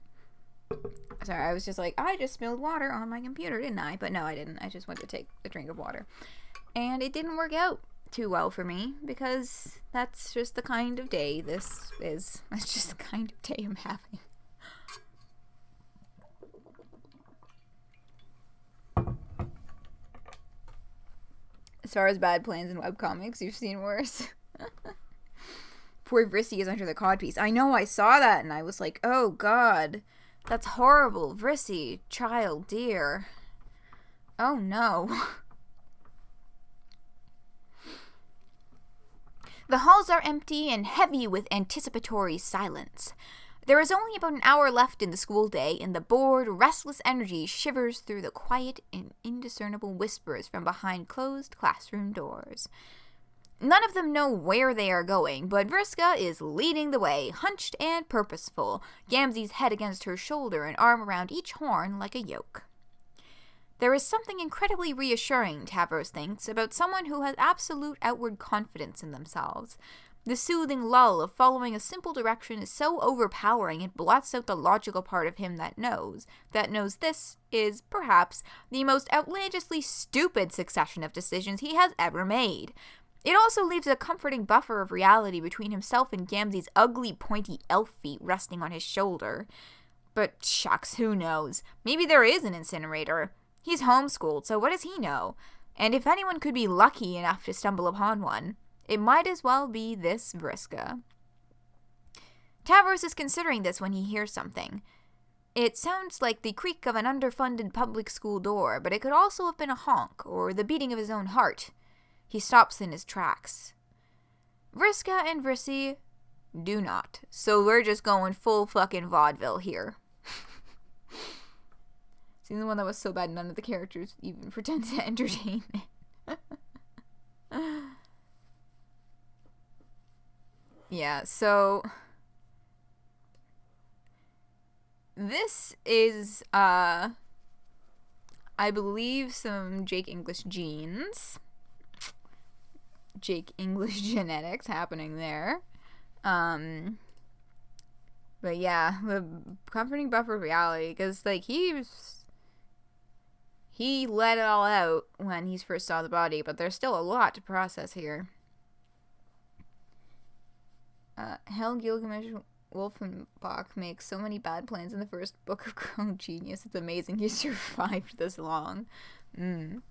Sorry, I was just like, I just spilled water on my computer, didn't I? But no, I didn't. I just went to take a drink of water. And it didn't work out too well for me, because that's just the kind of day this is. That's just the kind of day I'm having. As far as bad plans in webcomics, you've seen worse. Poor Vrissy is under the codpiece. I know, I saw that, and I was like, oh god. That's horrible. Vrissy, child, dear. Oh no. The halls are empty and heavy with anticipatory silence. There is only about an hour left in the school day, and the bored, restless energy shivers through the quiet and indiscernible whispers from behind closed classroom doors. None of them know where they are going, but Vriska is leading the way, hunched and purposeful, Gamzee's head against her shoulder and arm around each horn like a yoke. There is something incredibly reassuring, Tavros thinks, about someone who has absolute outward confidence in themselves. The soothing lull of following a simple direction is so overpowering it blots out the logical part of him that knows this is, perhaps, the most outlandishly stupid succession of decisions he has ever made. It also leaves a comforting buffer of reality between himself and Gamzee's ugly, pointy elf feet resting on his shoulder. But shucks, who knows? Maybe there is an incinerator. He's homeschooled, so what does he know? And if anyone could be lucky enough to stumble upon one, it might as well be this Vriska. Tavros is considering this when he hears something. It sounds like the creak of an underfunded public school door, but it could also have been a honk or the beating of his own heart. He stops in his tracks. Vriska and Vrissy do not. So we're just going full fucking vaudeville here. See, the one that was so bad none of the characters even pretended to entertain it. Yeah, so this is, I believe, some Jake English genes. Jake English genetics happening there. But yeah, the comforting buffer reality, because, like, he let it all out when he first saw the body, but there's still a lot to process here. Hell, Gilgamesh Wolfenbach makes so many bad plans in the first book of Grown Genius. It's amazing he survived this long. The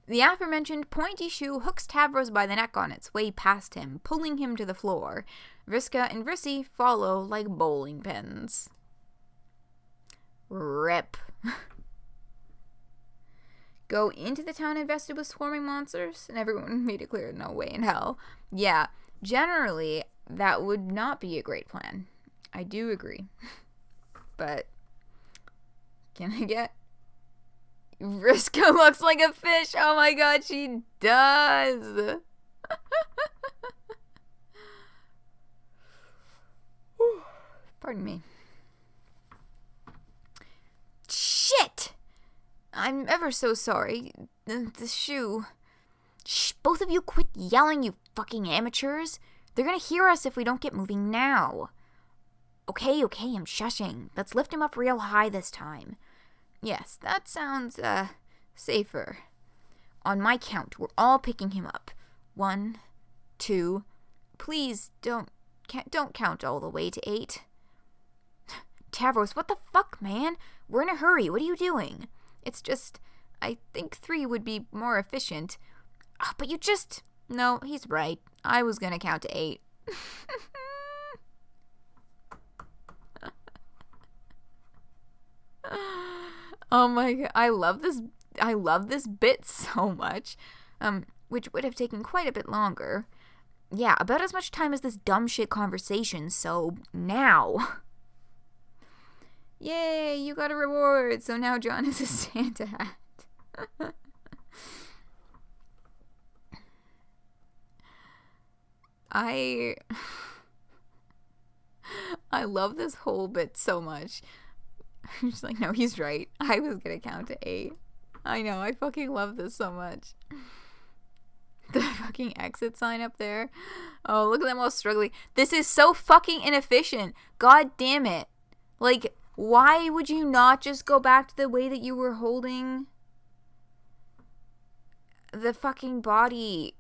aforementioned pointy shoe hooks Tavros by the neck on its way past him, pulling him to the floor. Vriska and Vrissy follow like bowling pins. Rip. Go into the town infested with swarming monsters? And everyone made it clear, no way in hell. Yeah, generally, that would not be a great plan. I do agree. But, can I get... Vriska looks like a fish. Oh my god, she does. Pardon me. Shit! I'm ever so sorry. The shoe. Shh, both of you quit yelling, you fucking amateurs. They're gonna hear us if we don't get moving now. Okay, I'm shushing. Let's lift him up real high this time. Yes, that sounds, safer. On my count, we're all picking him up. 1, 2. Please don't count all the way to 8. Tavros, what the fuck, man? We're in a hurry. What are you doing? It's just, I think 3 would be more efficient. But you just... No, he's right. I was gonna count to 8. Oh my god, I love this bit so much. Which would have taken quite a bit longer. Yeah, about as much time as this dumb shit conversation, so now. Yay, you got a reward. So now John is a Santa hat. I love this whole bit so much. I'm just like, no, he's right. I was gonna count to 8. I know, I fucking love this so much. The fucking exit sign up there. Oh, look at them all struggling. This is so fucking inefficient. God damn it. Like, why would you not just go back to the way that you were holding the fucking body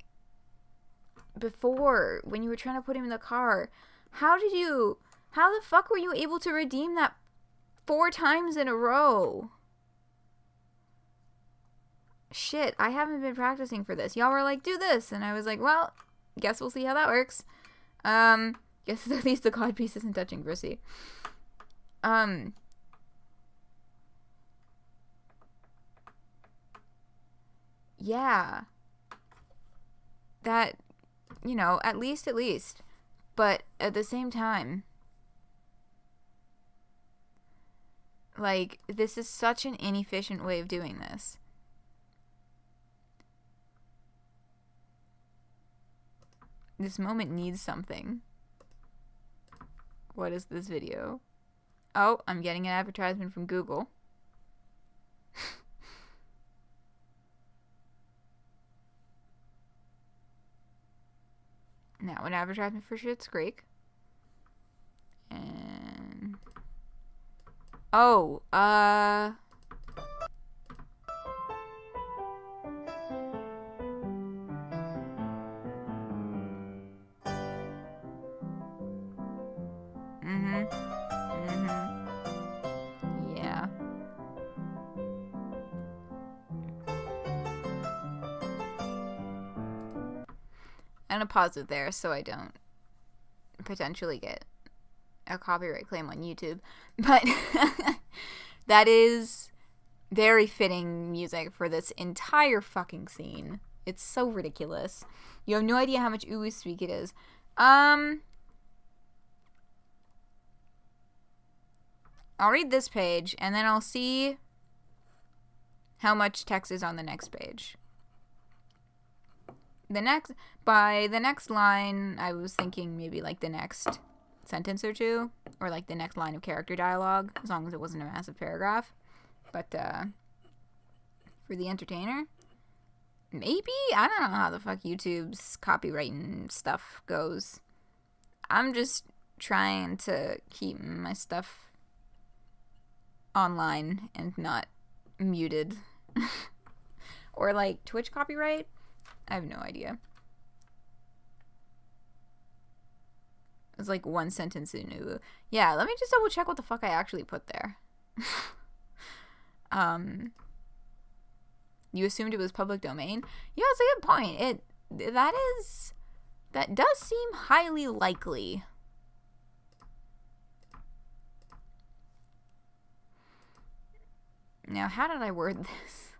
before, when you were trying to put him in the car? How the fuck were you able to redeem that 4 times in a row? Shit, I haven't been practicing for this. Y'all were like, do this. And I was like, well, guess we'll see how that works. Guess at least the codpiece isn't touching Vrissy. Yeah. That, you know, at least. But at the same time, like, this is such an inefficient way of doing this. This moment needs something. What is this video? Oh, I'm getting an advertisement from Google. Now an advertisement for Schitt's Creek. And... oh, yeah. I'm gonna pause it there so I don't potentially get a copyright claim on YouTube. But that is very fitting music for this entire fucking scene. It's so ridiculous. You have no idea how much ooh speak it is. I'll read this page, and then I'll see how much text is on the next page. By the next line, I was thinking maybe like the next sentence or two, or like the next line of character dialogue, as long as it wasn't a massive paragraph. But for the entertainer, maybe? I don't know how the fuck YouTube's copywriting stuff goes. I'm just trying to keep my stuff online and not muted. Or like Twitch copyright? I have no idea. It's like one sentence in ooh. Yeah, let me just double check what the fuck I actually put there. You assumed it was public domain? Yeah, it's a good point. That does seem highly likely. Now, how did I word this?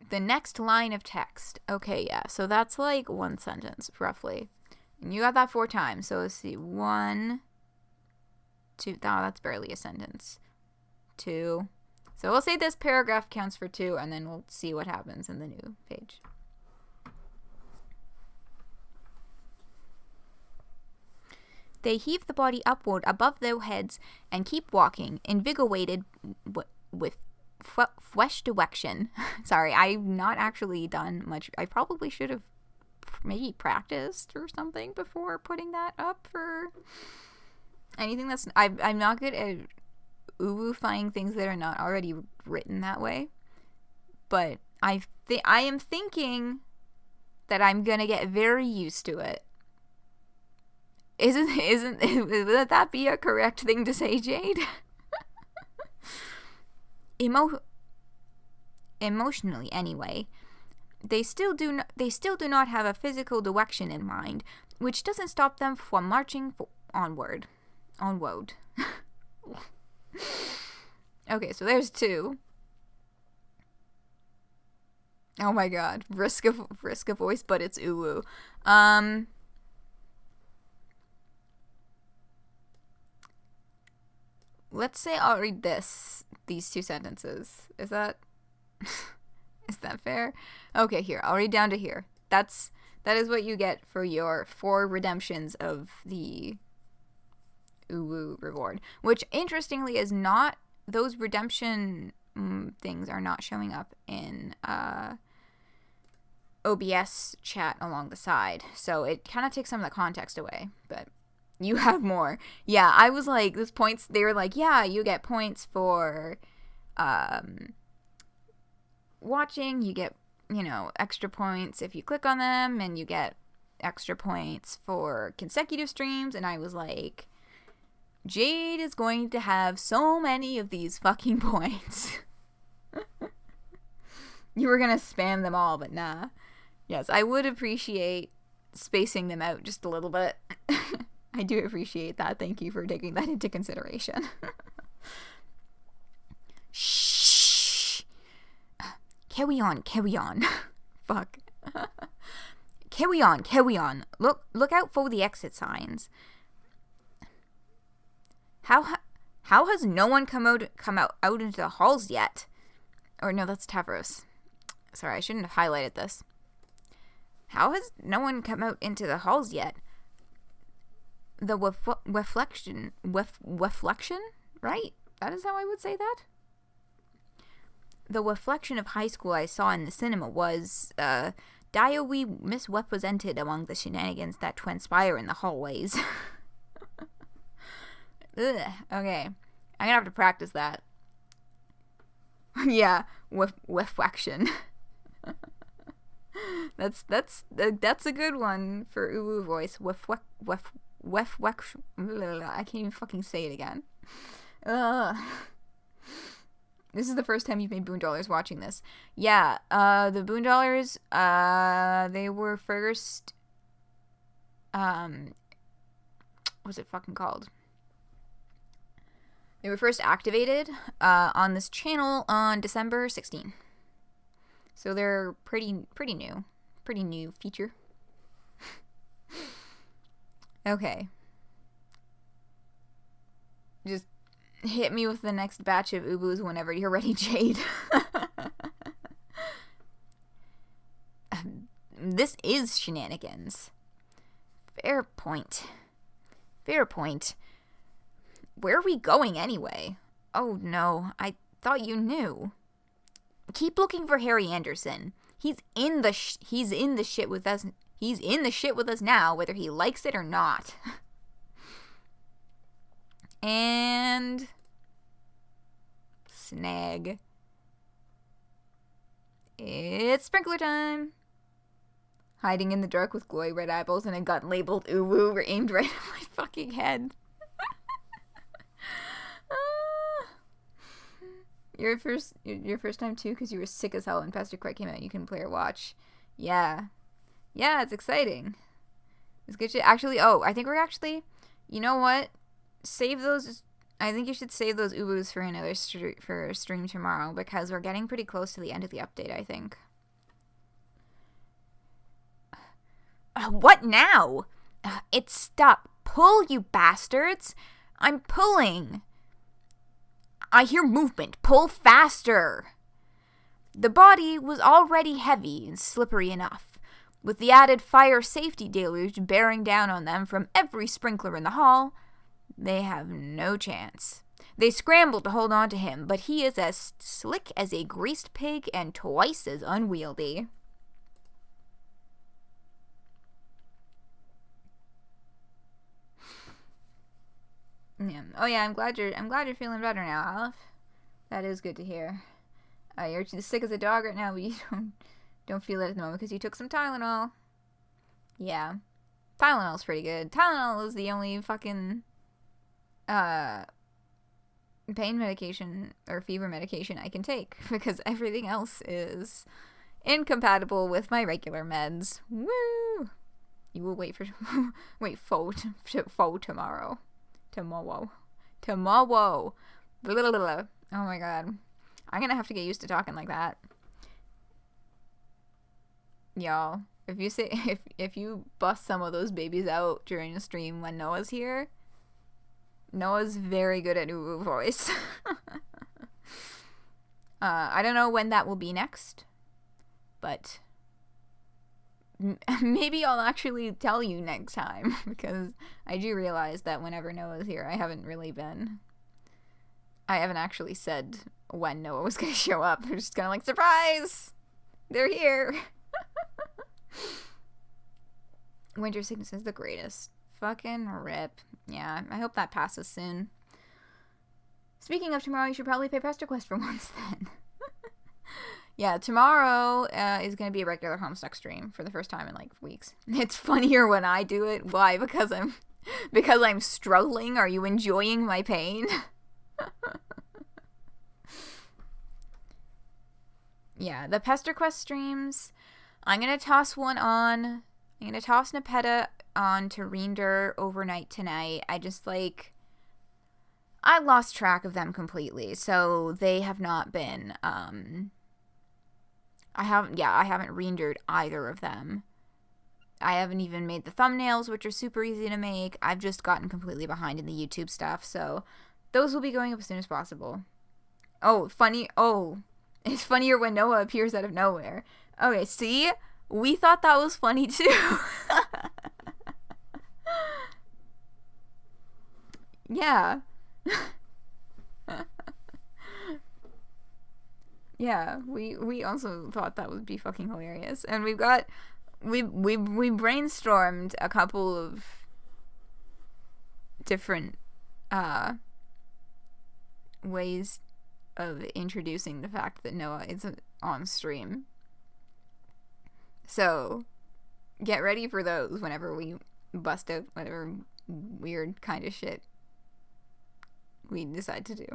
The next line of text. Okay, yeah. So that's like one sentence, roughly. And you got that 4 times. So let's see. 1, 2. Oh, that's barely a sentence. 2. So we'll say this paragraph counts for 2, and then we'll see what happens in the new page. They heave the body upward above their heads and keep walking, invigorated with fresh direction. Sorry, I've not actually done much. I probably should have maybe practiced or something before putting that up for anything that's... I'm not good at ooh-fying things that are not already written that way. But I am thinking that I'm gonna get very used to it. Would that be a correct thing to say, Jade? Emotionally, anyway, they still do not have a physical direction in mind, which doesn't stop them from marching onward. Okay, so there's 2. Oh my god, risk of voice, but it's ooh. Let's say I'll read these 2 sentences. Is that fair? Okay, here. I'll read down to here. That is what you get for your 4 redemptions of the ooh reward. Which, interestingly, is not... Those redemption things are not showing up in OBS chat along the side. So it kind of takes some of the context away. But... You have more. Yeah, I was like, this points, they were like, yeah, you get points for watching, you get, extra points if you click on them, and you get extra points for consecutive streams, and I was like, Jade is going to have so many of these fucking points. You were gonna spam them all, but nah. Yes, I would appreciate spacing them out just a little bit. I do appreciate that. Thank you for taking that into consideration. Shh. Carry on. Fuck. Carry on. Look out for the exit signs. How has no one come out into the halls yet? Or no, that's Tavros. Sorry, I shouldn't have highlighted this. How has no one come out into the halls yet? The reflection, right? That is how I would say that. The reflection of high school I saw in the cinema was direly misrepresented among the shenanigans that transpire in the hallways. Ugh, okay, I'm gonna have to practice that. Yeah, reflection. That's a good one for ooh voice. I can't even fucking say it again. This is the first time you've made Boondollars watching this. Yeah, the Boondollars, they were first, what's it fucking called? They were first activated on this channel on December 16. So they're pretty new. Pretty new feature. Okay. Just hit me with the next batch of ubus whenever you're ready, Jade. This is shenanigans. Fair point. Fair point. Where are we going anyway? Oh no, I thought you knew. Keep looking for Harry Anderson. He's in the shit with us. He's in the shit with us now, whether he likes it or not. And snag. It's sprinkler time. Hiding in the dark with glowy red eyeballs and a gun labeled uwu were aimed right at my fucking head. Your first time too, because you were sick as hell when Pastor Craig came out. You can play or watch. Yeah, it's exciting. It's good shit. Actually, I think we're actually, you know what? Save those. I think you should save those ubus for another stream tomorrow, because we're getting pretty close to the end of the update, I think. What now? It's stuck. Pull, you bastards. I'm pulling. I hear movement. Pull faster. The body was already heavy and slippery enough, with the added fire safety deluge bearing down on them from every sprinkler in the hall. They have no chance. They scramble to hold on to him, but he is as slick as a greased pig and twice as unwieldy. Yeah. Oh yeah, I'm glad you're feeling better now, Aleph. That is good to hear. You're as sick as a dog right now, but you don't feel it at the moment because you took some Tylenol. Yeah. Tylenol's pretty good. Tylenol is the only fucking pain medication or fever medication I can take, because everything else is incompatible with my regular meds. Woo! You will wait for tomorrow. Tomorrow. Oh my god. I'm gonna have to get used to talking like that. Y'all, if you bust some of those babies out during the stream when Noah's here, Noah's very good at uwu voice. I don't know when that will be next, but maybe I'll actually tell you next time, because I do realize that whenever Noah's here, I haven't actually said when Noah was going to show up. They're just kind of like, surprise! They're here! Winter sickness is the greatest. Fucking rip. Yeah, I hope that passes soon. Speaking of tomorrow, you should probably play Pastor Quest for once then. Yeah, tomorrow is going to be a regular Homestuck stream for the first time in like weeks. It's funnier when I do it. Why? Because I'm struggling. Are you enjoying my pain? Yeah, the Pester Quest streams, I'm going to toss one on. I'm going to toss Nepeta on to Reinder overnight tonight. I lost track of them completely, so they have not been, I haven't rendered either of them. I haven't even made the thumbnails, which are super easy to make. I've just gotten completely behind in the YouTube stuff, so those will be going up as soon as possible. It's funnier when Noah appears out of nowhere. Okay, see? We thought that was funny too. Yeah. Yeah, we also thought that would be fucking hilarious. And we brainstormed a couple of different ways of introducing the fact that Noah is on stream. So get ready for those whenever we bust out whatever weird kind of shit we decide to do.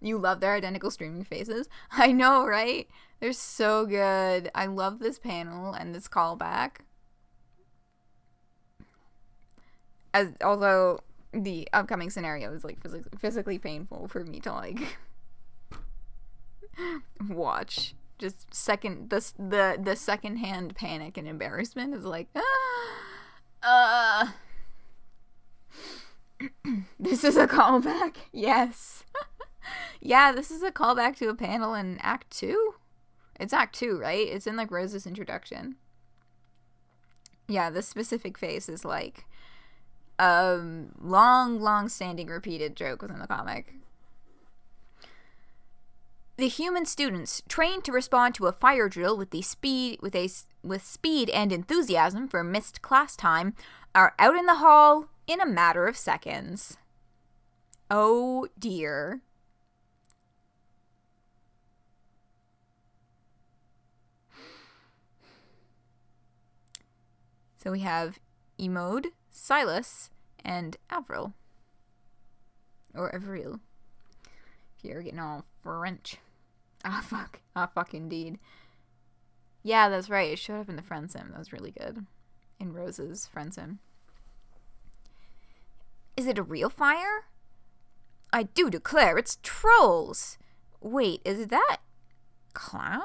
You love their identical streaming faces. I know, right? They're so good. I love this panel and this callback. Although the upcoming scenario is like physically painful for me to like watch. Just the secondhand panic and embarrassment is like, this is a callback. Yes. Yeah, this is a callback to a panel in Act 2. It's Act 2, right? It's in like Rose's introduction. Yeah, this specific face is like a long standing repeated joke within the comic. The human students, trained to respond to a fire drill with speed and enthusiasm for missed class time, are out in the hall in a matter of seconds. Oh dear. So we have Emode, Silas, and Avril. Or Avril. If you're getting all French. Ah, fuck. Ah, fuck, indeed. Yeah, that's right. It showed up in the friend sim. That was really good. In Rose's friend sim. Is it a real fire? I do declare it's trolls. Wait, is that clown?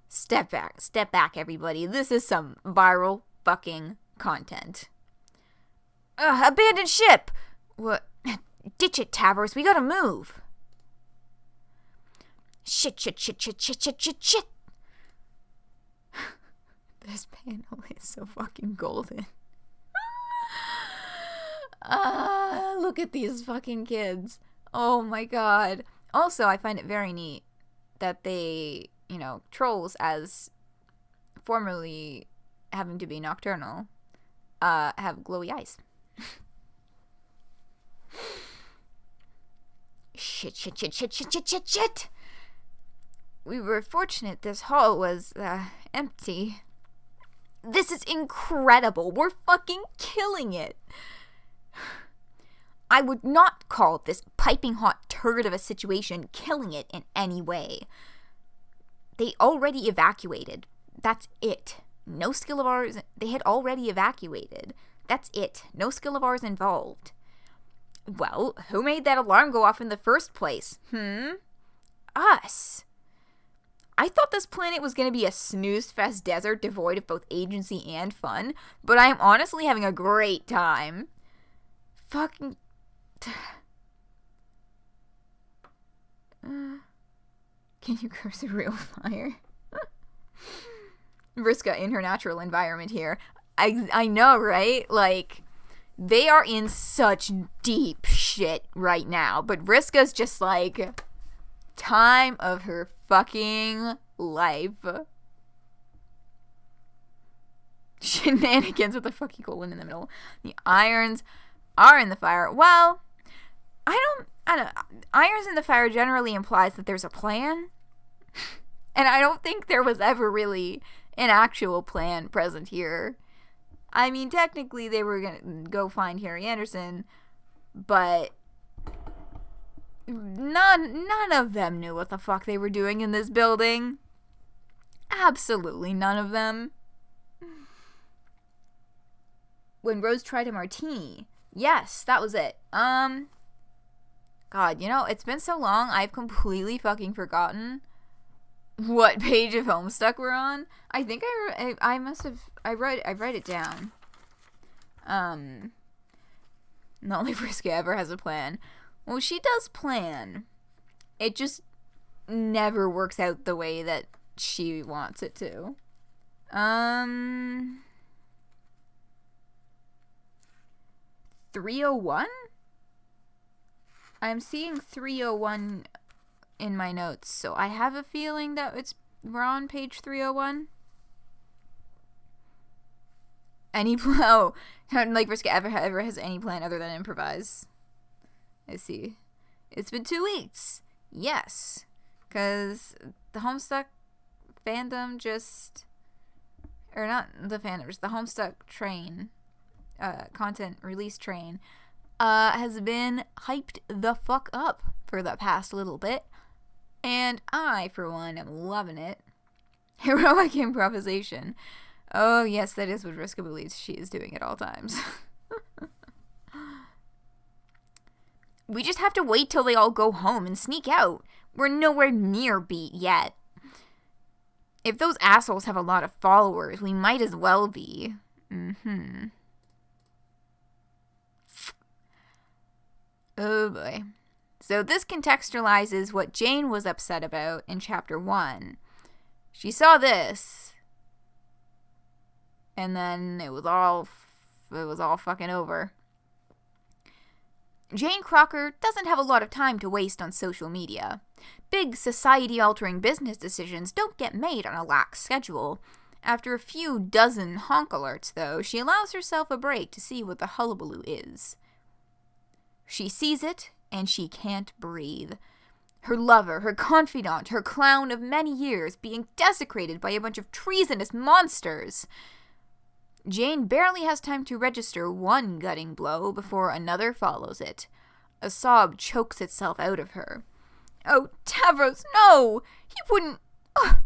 Step back, everybody. This is some viral fucking content. Abandoned ship! What? Ditch it, Tavros. We gotta move. Shit. This panel is so fucking golden. Look at these fucking kids. Oh my god. Also, I find it very neat that they, trolls as formerly having to be nocturnal, have glowy eyes. Shit. We were fortunate this hall was, empty. This is incredible. We're fucking killing it. I would not call this piping hot turd of a situation killing it in any way. They already evacuated. That's it. No skill of ours. They had already evacuated. That's it. No skill of ours involved. Well, who made that alarm go off in the first place? Us. I thought this planet was going to be a snooze-fest desert devoid of both agency and fun, but I'm honestly having a great time. Fucking... Can you curse a real fire? Vriska in her natural environment here. I know, right? Like, they are in such deep shit right now, but Vriska's just like... time of her fucking life. Shenanigans with a fucking colon in the middle. The irons are in the fire. Well, I don't irons in the fire generally implies that there's a plan. And I don't think there was ever really an actual plan present here. I mean, technically they were gonna go find Harry Anderson, but none of them knew what the fuck they were doing in this building. Absolutely none of them. When Rose tried a martini. Yes, that was it. God, it's been so long, I've completely fucking forgotten what page of Homestuck we're on. I think I must have, I write it down. Not like Vriska ever has a plan. Well, she does plan. It just never works out the way that she wants it to. 301? I'm seeing 301 in my notes, so I have a feeling that we're on page 301. Like Vriska ever has any plan other than improvise. I see. It's been 2 weeks. Yes. Because the Homestuck fandom just... Or not the fandom, just the Homestuck train, content release train, has been hyped the fuck up for the past little bit. And I, for one, am loving it. Heroic improvisation. Oh, yes, that is what Vriska believes she is doing at all times. We just have to wait till they all go home and sneak out. We're nowhere near beat yet. If those assholes have a lot of followers, we might as well be. Oh boy. So this contextualizes what Jane was upset about in chapter 1. She saw this, and then it was all fucking over. Jane Crocker doesn't have a lot of time to waste on social media. Big society-altering business decisions don't get made on a lax schedule. After a few dozen honk alerts, though, she allows herself a break to see what the hullabaloo is. She sees it, and she can't breathe. Her lover, her confidant, her clown of many years being desecrated by a bunch of treasonous monsters. Jane barely has time to register one gutting blow before another follows it. A sob chokes itself out of her. Oh, Tavros, no! He wouldn't... Oh,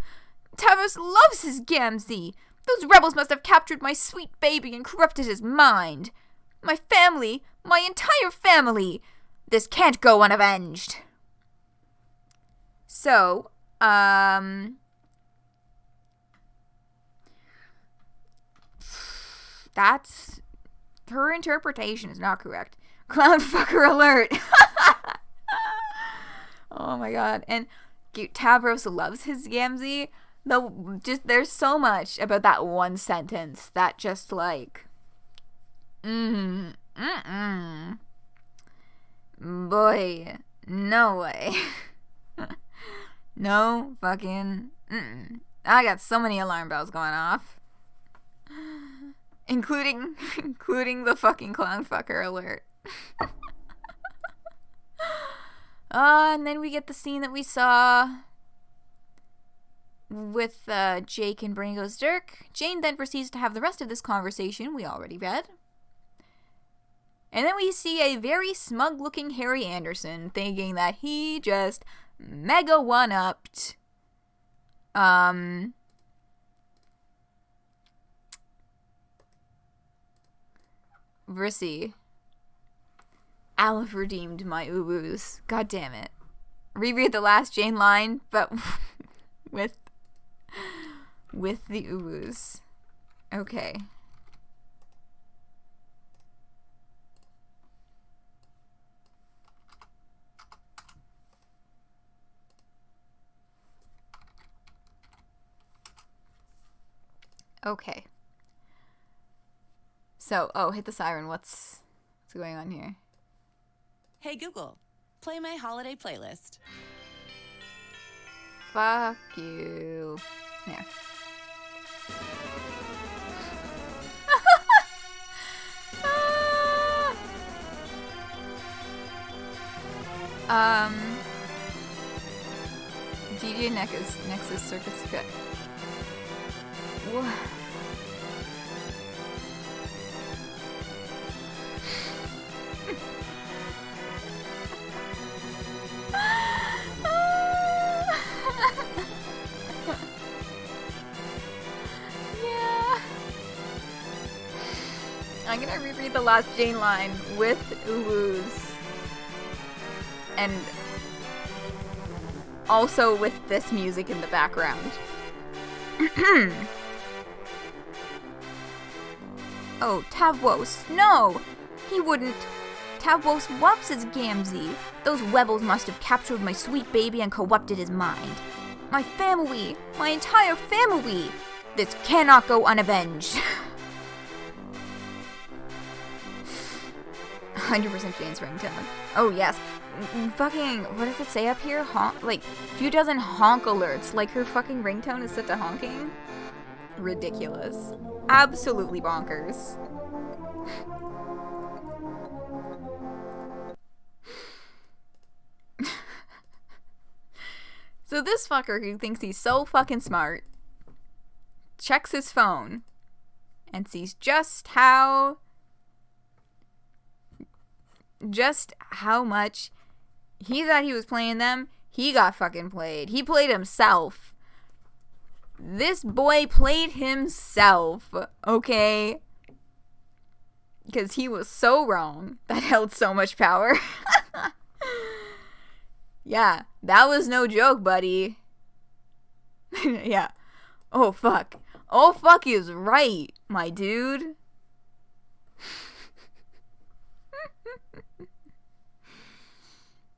Tavros loves his Gamzee! Those rebels must have captured my sweet baby and corrupted his mind! My family! My entire family! This can't go unavenged! So, that's... her interpretation is not correct. Clown fucker alert! Oh my god. And Tavros loves his Gamzee. Though, just, there's so much about that one sentence that just like... Boy, no way. No fucking... I got so many alarm bells going off. Including the fucking clown fucker alert. And then we get the scene that we saw with Jake and Brain Goes Dirk. Jane then proceeds to have the rest of this conversation we already read. And then we see a very smug-looking Harry Anderson thinking that he just mega one-upped Vrissy. I'll have redeemed my uwoos. God damn it. Reread the last Jane line, but with the uwoos. Okay. Okay. So, hit the siren. What's going on here? Hey Google, play my holiday playlist. Fuck you. There. DJ Nexus Circuit Cut. What? I'm gonna reread the last Jane line with uwoos. And also with this music in the background. Oh, Tavros, no! He wouldn't. Tavros loves his Gamzee. Those rebels must have captured my sweet baby and corrupted his mind. My family! My entire family! This cannot go unavenged. 100% Jane's ringtone. Oh, yes. Fucking, what does it say up here? Like, few dozen honk alerts. Like, her fucking ringtone is set to honking? Ridiculous. Absolutely bonkers. So this fucker who thinks he's so fucking smart checks his phone and sees just how much he thought he was playing them. He got fucking played. He played himself. This boy played himself, okay? Because he was so wrong. That held so much power. Yeah, that was no joke, buddy. Yeah. Oh, fuck. Oh, fuck is right, my dude.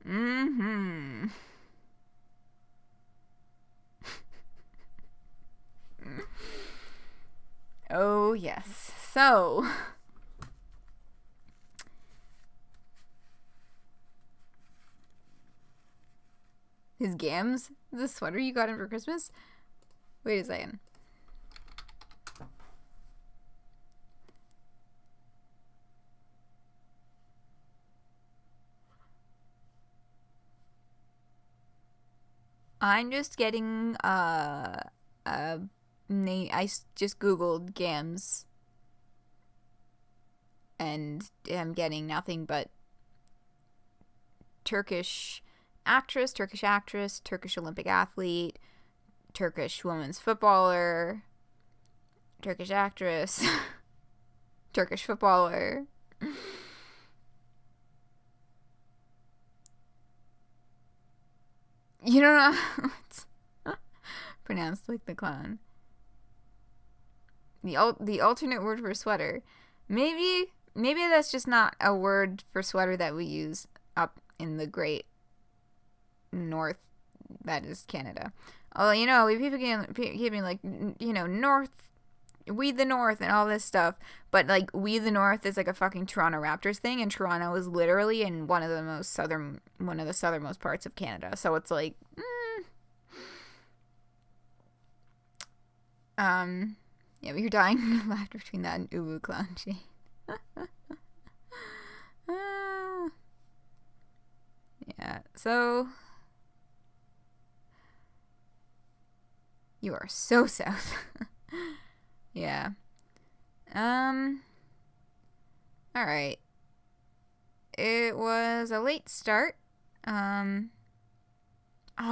Mm-hmm. Oh, yes. So... his gams? The sweater you got him for Christmas? Wait a second. I'm just getting name. I just googled gams, and am getting nothing but Turkish actress, Turkish Olympic athlete, Turkish women's footballer, Turkish actress, Turkish footballer. You don't know how it's pronounced like the clown. The alternate word for sweater. Maybe that's just not a word for sweater that we use up in the great north, that is Canada. Although, you know, people keep being like, you know, north, we the north and all this stuff, but like we the north is like a fucking Toronto Raptors thing, and Toronto is literally in one of the southernmost parts of Canada, so it's like yeah, but you're dying of laughter between that and Uwu Clown Shade. Yeah, so you are so south. Yeah. Alright. It was a late start. Oh,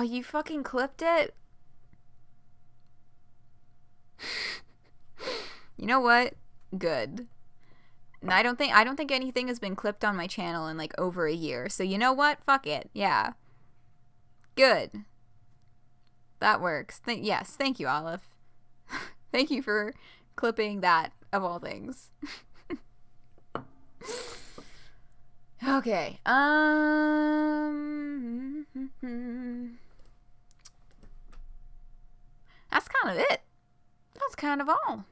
you fucking clipped it? You know what? Good. And I don't think anything has been clipped on my channel in like over a year. So you know what? Fuck it. Yeah. Good. That works. Yes, thank you, Olive. Thank you for clipping that, of all things. Okay. That's kind of it. That's kind of all.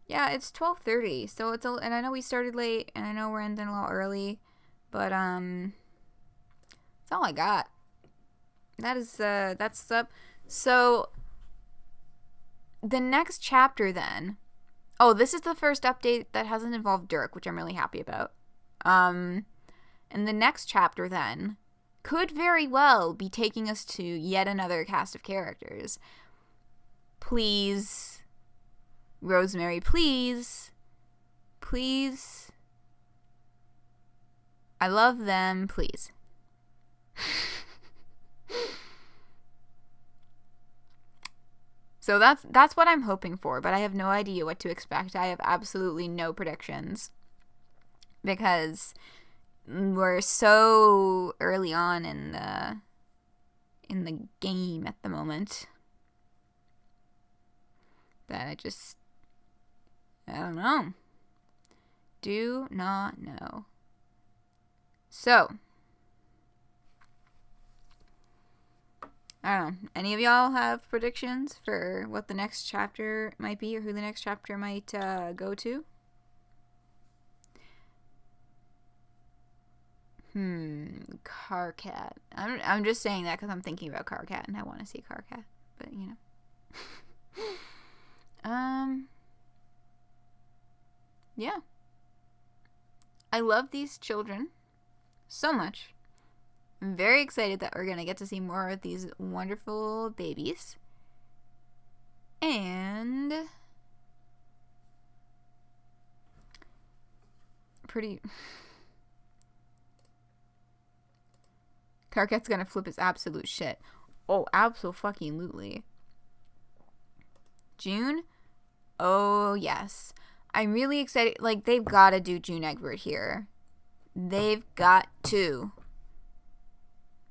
Yeah, it's 12:30, so and I know we started late, and I know we're ending a little early, but that's all I got. That's up. So the next chapter then. Oh, this is the first update that hasn't involved Dirk, which I'm really happy about. And the next chapter then could very well be taking us to yet another cast of characters. Please, Rosemary, please. Please. I love them, please. So that's what I'm hoping for, but I have no idea what to expect. I have absolutely no predictions because we're so early on in the game at the moment that I don't know. Do not know. So, I don't know. Any of y'all have predictions for what the next chapter might be or who the next chapter might go to? Carcat. I'm just saying that because I'm thinking about Carcat and I want to see Carcat, but you know. Yeah. I love these children so much. I'm very excited that we're going to get to see more of these wonderful babies. And pretty... Carcat's going to flip his absolute shit. Oh, absolutely. June? Oh, yes. I'm really excited. Like, they've got to do June Egbert here. They've got to.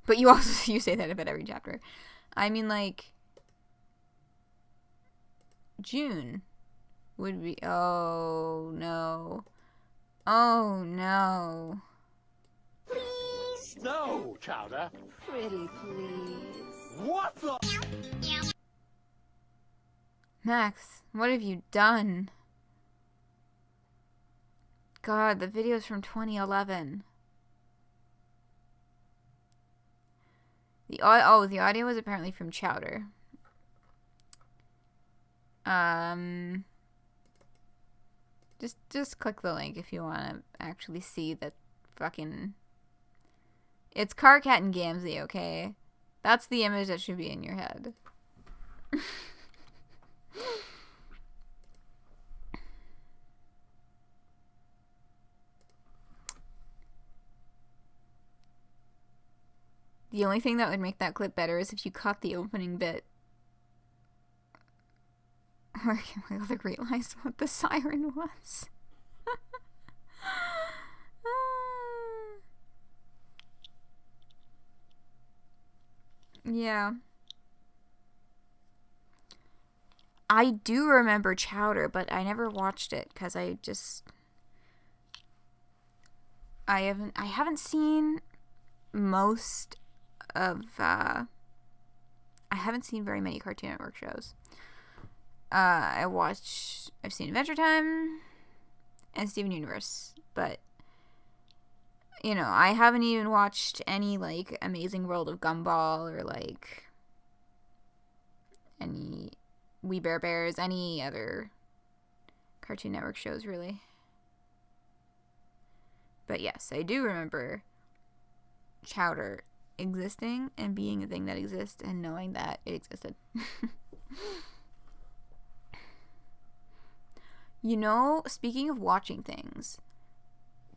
But you also, you say that about every chapter. I mean, like, June would be, oh, no. Oh, no. Please? No, Chowder. Pretty please. What the? Max, what have you done? God, the video's from 2011. The audio was apparently from Chowder. Just click the link if you want to actually see that fucking... It's Carcat and Gamzee, okay? That's the image that should be in your head. The only thing that would make that clip better is if you caught the opening bit. Where my other realized what the siren was. Yeah. I do remember Chowder, but I never watched it because I haven't seen most of I haven't seen very many Cartoon Network shows. I've seen Adventure Time and Steven Universe, but you know, I haven't even watched any like Amazing World of Gumball or like any We Bare Bears, any other Cartoon Network shows really. But yes, I do remember Chowder existing and being a thing that exists and knowing that it existed. You know, speaking of watching things,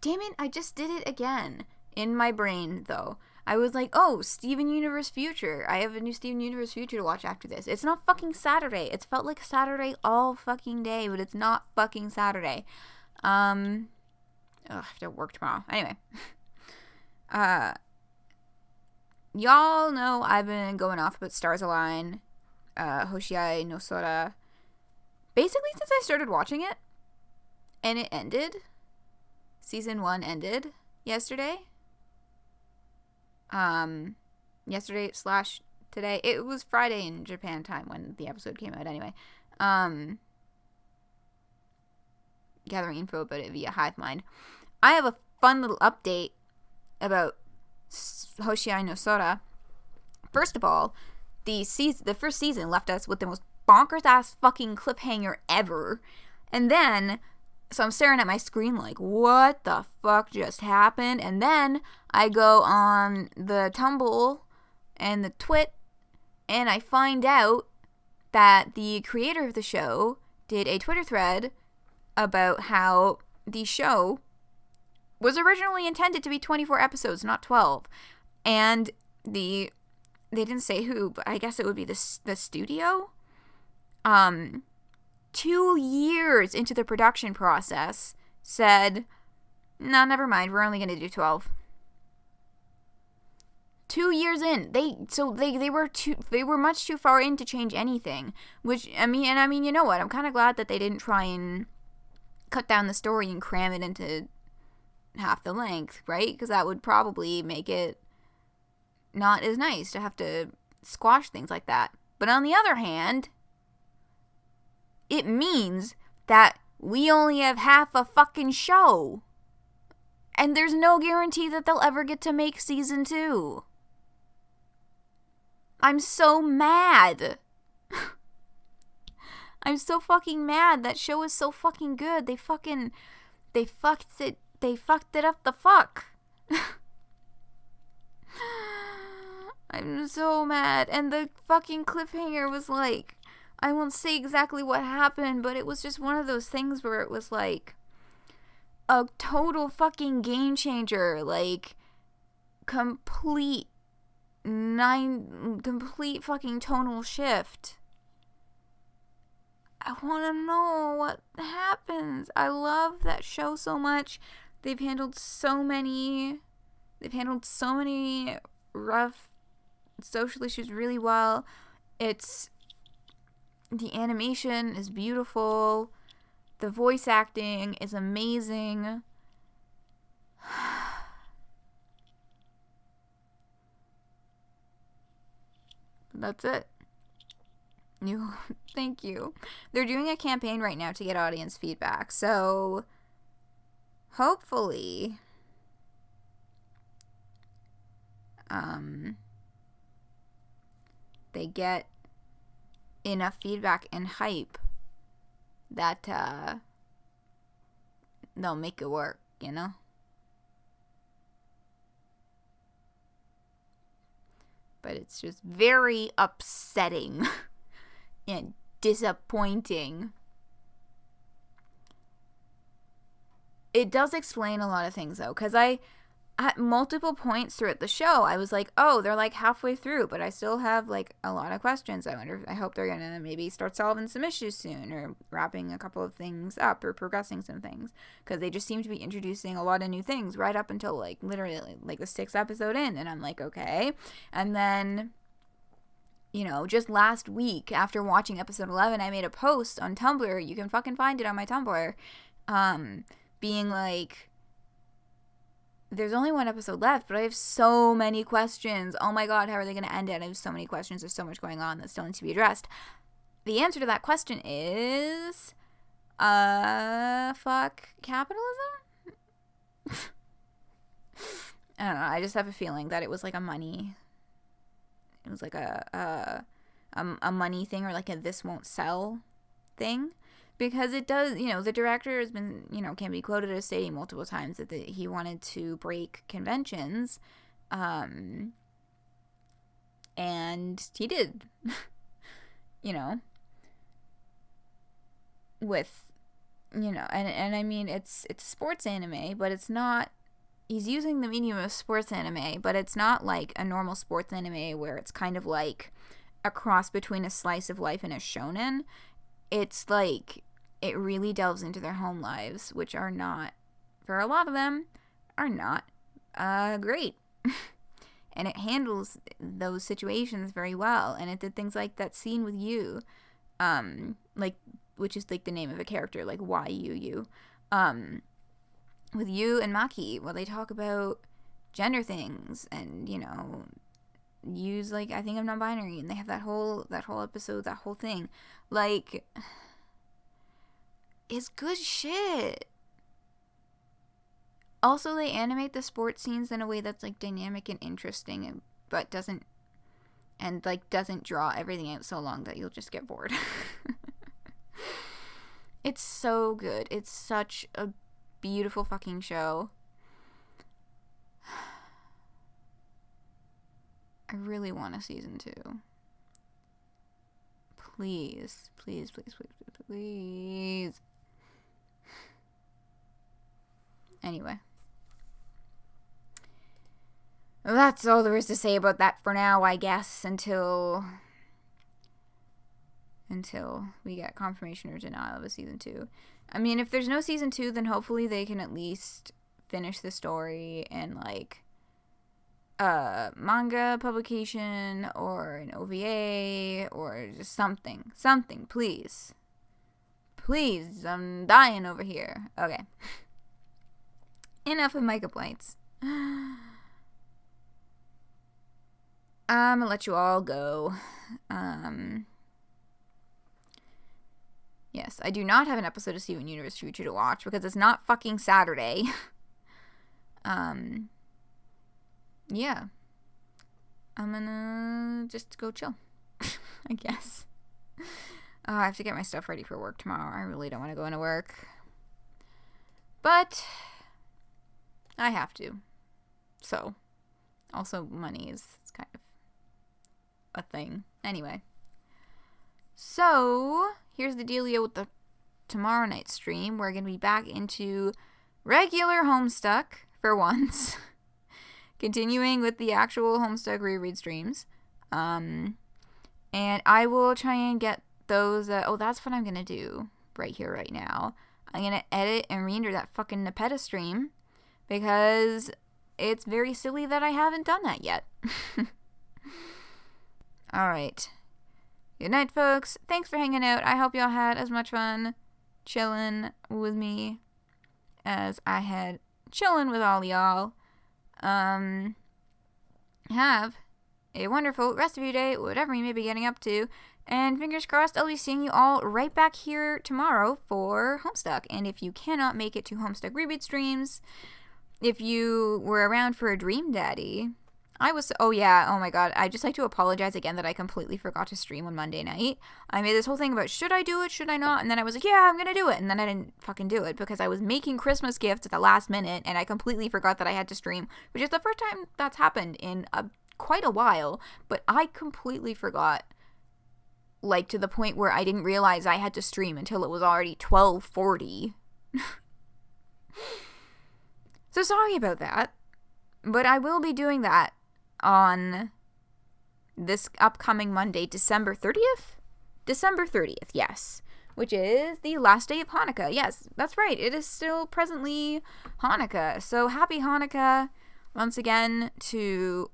damn it, I just did it again. In my brain, though. I was like, oh, Steven Universe Future. I have a new Steven Universe Future to watch after this. It's not fucking Saturday. It's felt like Saturday all fucking day, but it's not fucking Saturday. I have to work tomorrow. Anyway. Y'all know I've been going off about Stars Align, Hoshiai no Sora, basically since I started watching it, and it ended. Season 1 ended yesterday. Yesterday/today. It was Friday in Japan time when the episode came out anyway. Gathering info about it via Hivemind. I have a fun little update about Hoshiai no Sora. First of all, the first season left us with the most bonkers ass fucking cliffhanger ever. And then, so I'm staring at my screen like, what the fuck just happened? And then I go on the Tumblr and the Twit, and I find out that the creator of the show did a Twitter thread about how the show was originally intended to be 24 episodes, not 12. And they didn't say who, but I guess it would be the studio. 2 years into the production process said, no, never mind, we're only going to do 12. 2 years in, they were much too far in to change anything. Which I mean, you know what? I'm kind of glad that they didn't try and cut down the story and cram it into half the length, right? Because that would probably make it not as nice to have to squash things like that. But on the other hand, it means that we only have half a fucking show. And there's no guarantee that they'll ever get to make season 2. I'm so mad. I'm so fucking mad. That show is so fucking good. They fucked it up the fuck. I'm so mad. And the fucking cliffhanger was like, I won't say exactly what happened, but it was just one of those things where it was like a total fucking game changer. Like, complete fucking tonal shift. I want to know what happens. I love that show so much. They've handled so many rough social issues really well. The animation is beautiful. The voice acting is amazing. That's it. Thank you. They're doing a campaign right now to get audience feedback. So hopefully they get enough feedback and hype that they'll make it work, you know? But it's just very upsetting and disappointing. It does explain a lot of things, though, because at multiple points throughout the show, I was like, oh, they're like halfway through, but I still have like a lot of questions. I hope they're going to maybe start solving some issues soon, or wrapping a couple of things up, or progressing some things, because they just seem to be introducing a lot of new things right up until like literally like the 6th episode in, and I'm like, okay. And then, you know, just last week after watching episode 11, I made a post on Tumblr. You can fucking find it on my Tumblr, being like, there's only one episode left, but I have so many questions. Oh my god, how are they going to end it? I have so many questions. There's so much going on that still needs to be addressed. The answer to that question is, fuck capitalism? I don't know. I just have a feeling that it was like a money thing, or like a this won't sell thing. Because it does, you know, the director has been, you know, can be quoted as stating multiple times that he wanted to break conventions. And he did. You know. With, you know, and I mean, it's sports anime, but it's not, he's using the medium of sports anime, but it's not like a normal sports anime where it's kind of like a cross between a slice of life and a shonen. It's like, it really delves into their home lives, which are not, for a lot of them, are not great. And it handles those situations very well. And it did things like that scene with you, like, which is like the name of a character, like YUU, with you and Maki, while they talk about gender things and, you know, use like, I think I'm non-binary, and they have that whole episode, that whole thing, like, it's good shit. Also, they animate the sports scenes in a way that's like dynamic and interesting, but doesn't draw everything out so long that you'll just get bored. It's so good. It's such a beautiful fucking show. I really want a season 2. Please, please, please, please, please, please. Anyway. Well, that's all there is to say about that for now, I guess, until we get confirmation or denial of a season 2. I mean, if there's no season 2, then hopefully they can at least finish the story and like manga publication or an OVA or just something, please, I'm dying over here. Okay. Enough of my complaints. I'm gonna let you all go. Yes, I do not have an episode of Steven Universe Future to watch because it's not fucking Saturday. Yeah. I'm gonna just go chill, I guess. I have to get my stuff ready for work tomorrow. I really don't want to go into work. But I have to. So, also money is kind of a thing. Anyway. So, here's the dealio with the tomorrow night stream. We're going to be back into regular Homestuck for once. Continuing with the actual Homestuck reread streams. And I will try and get those, oh, that's what I'm gonna do right here, right now. I'm gonna edit and render that fucking Nepeta stream because it's very silly that I haven't done that yet. Alright. Good night, folks. Thanks for hanging out. I hope y'all had as much fun chilling with me as I had chilling with all y'all. Have a wonderful rest of your day, whatever you may be getting up to. And fingers crossed, I'll be seeing you all right back here tomorrow for Homestuck. And if you cannot make it to Homestuck Reboot streams, if you were around for a Dream Daddy, oh my god, I'd just like to apologize again that I completely forgot to stream on Monday night. I made this whole thing about should I do it, should I not, and then I was like, yeah, I'm gonna do it, and then I didn't fucking do it because I was making Christmas gifts at the last minute, and I completely forgot that I had to stream, which is the first time that's happened in quite a while, but I completely forgot, like, to the point where I didn't realize I had to stream until it was already 12:40. So sorry about that, but I will be doing that on this upcoming Monday, December 30th? December 30th, yes. Which is the last day of Hanukkah. Yes, that's right. It is still presently Hanukkah. So happy Hanukkah once again to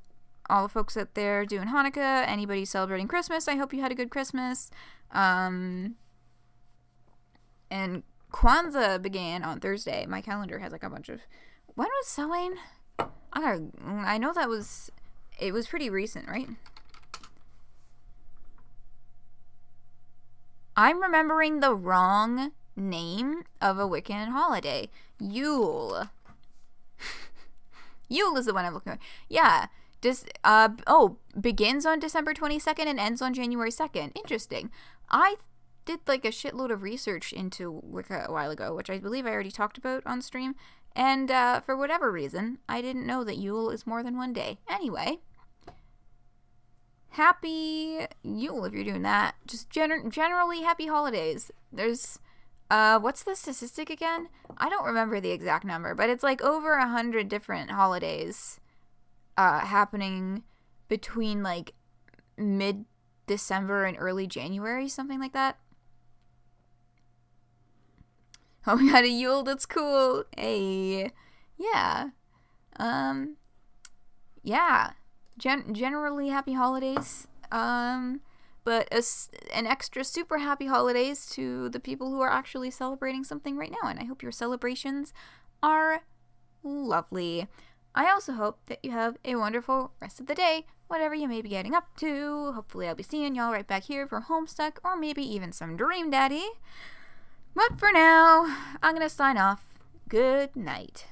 all the folks out there doing Hanukkah. Anybody celebrating Christmas, I hope you had a good Christmas. And Kwanzaa began on Thursday. My calendar has like a bunch of... When was Samhain? I know that was... It was pretty recent, right? I'm remembering the wrong name of a Wiccan holiday. Yule. Yule is the one I'm looking for. Yeah. Begins on December 22nd and ends on January 2nd. Interesting. I did like a shitload of research into Wicca a while ago, which I believe I already talked about on stream. And for whatever reason, I didn't know that Yule is more than one day. Anyway, happy Yule if you're doing that. Just generally happy holidays. There's, what's the statistic again? I don't remember the exact number, but it's like over 100 different holidays happening between like mid-December and early January, something like that. Oh, we got a Yule, that's cool. Hey. Yeah. Yeah. Generally happy holidays. But an extra super happy holidays to the people who are actually celebrating something right now. And I hope your celebrations are lovely. I also hope that you have a wonderful rest of the day, whatever you may be getting up to. Hopefully I'll be seeing y'all right back here for Homestuck or maybe even some Dream Daddy. But for now, I'm going to sign off. Good night.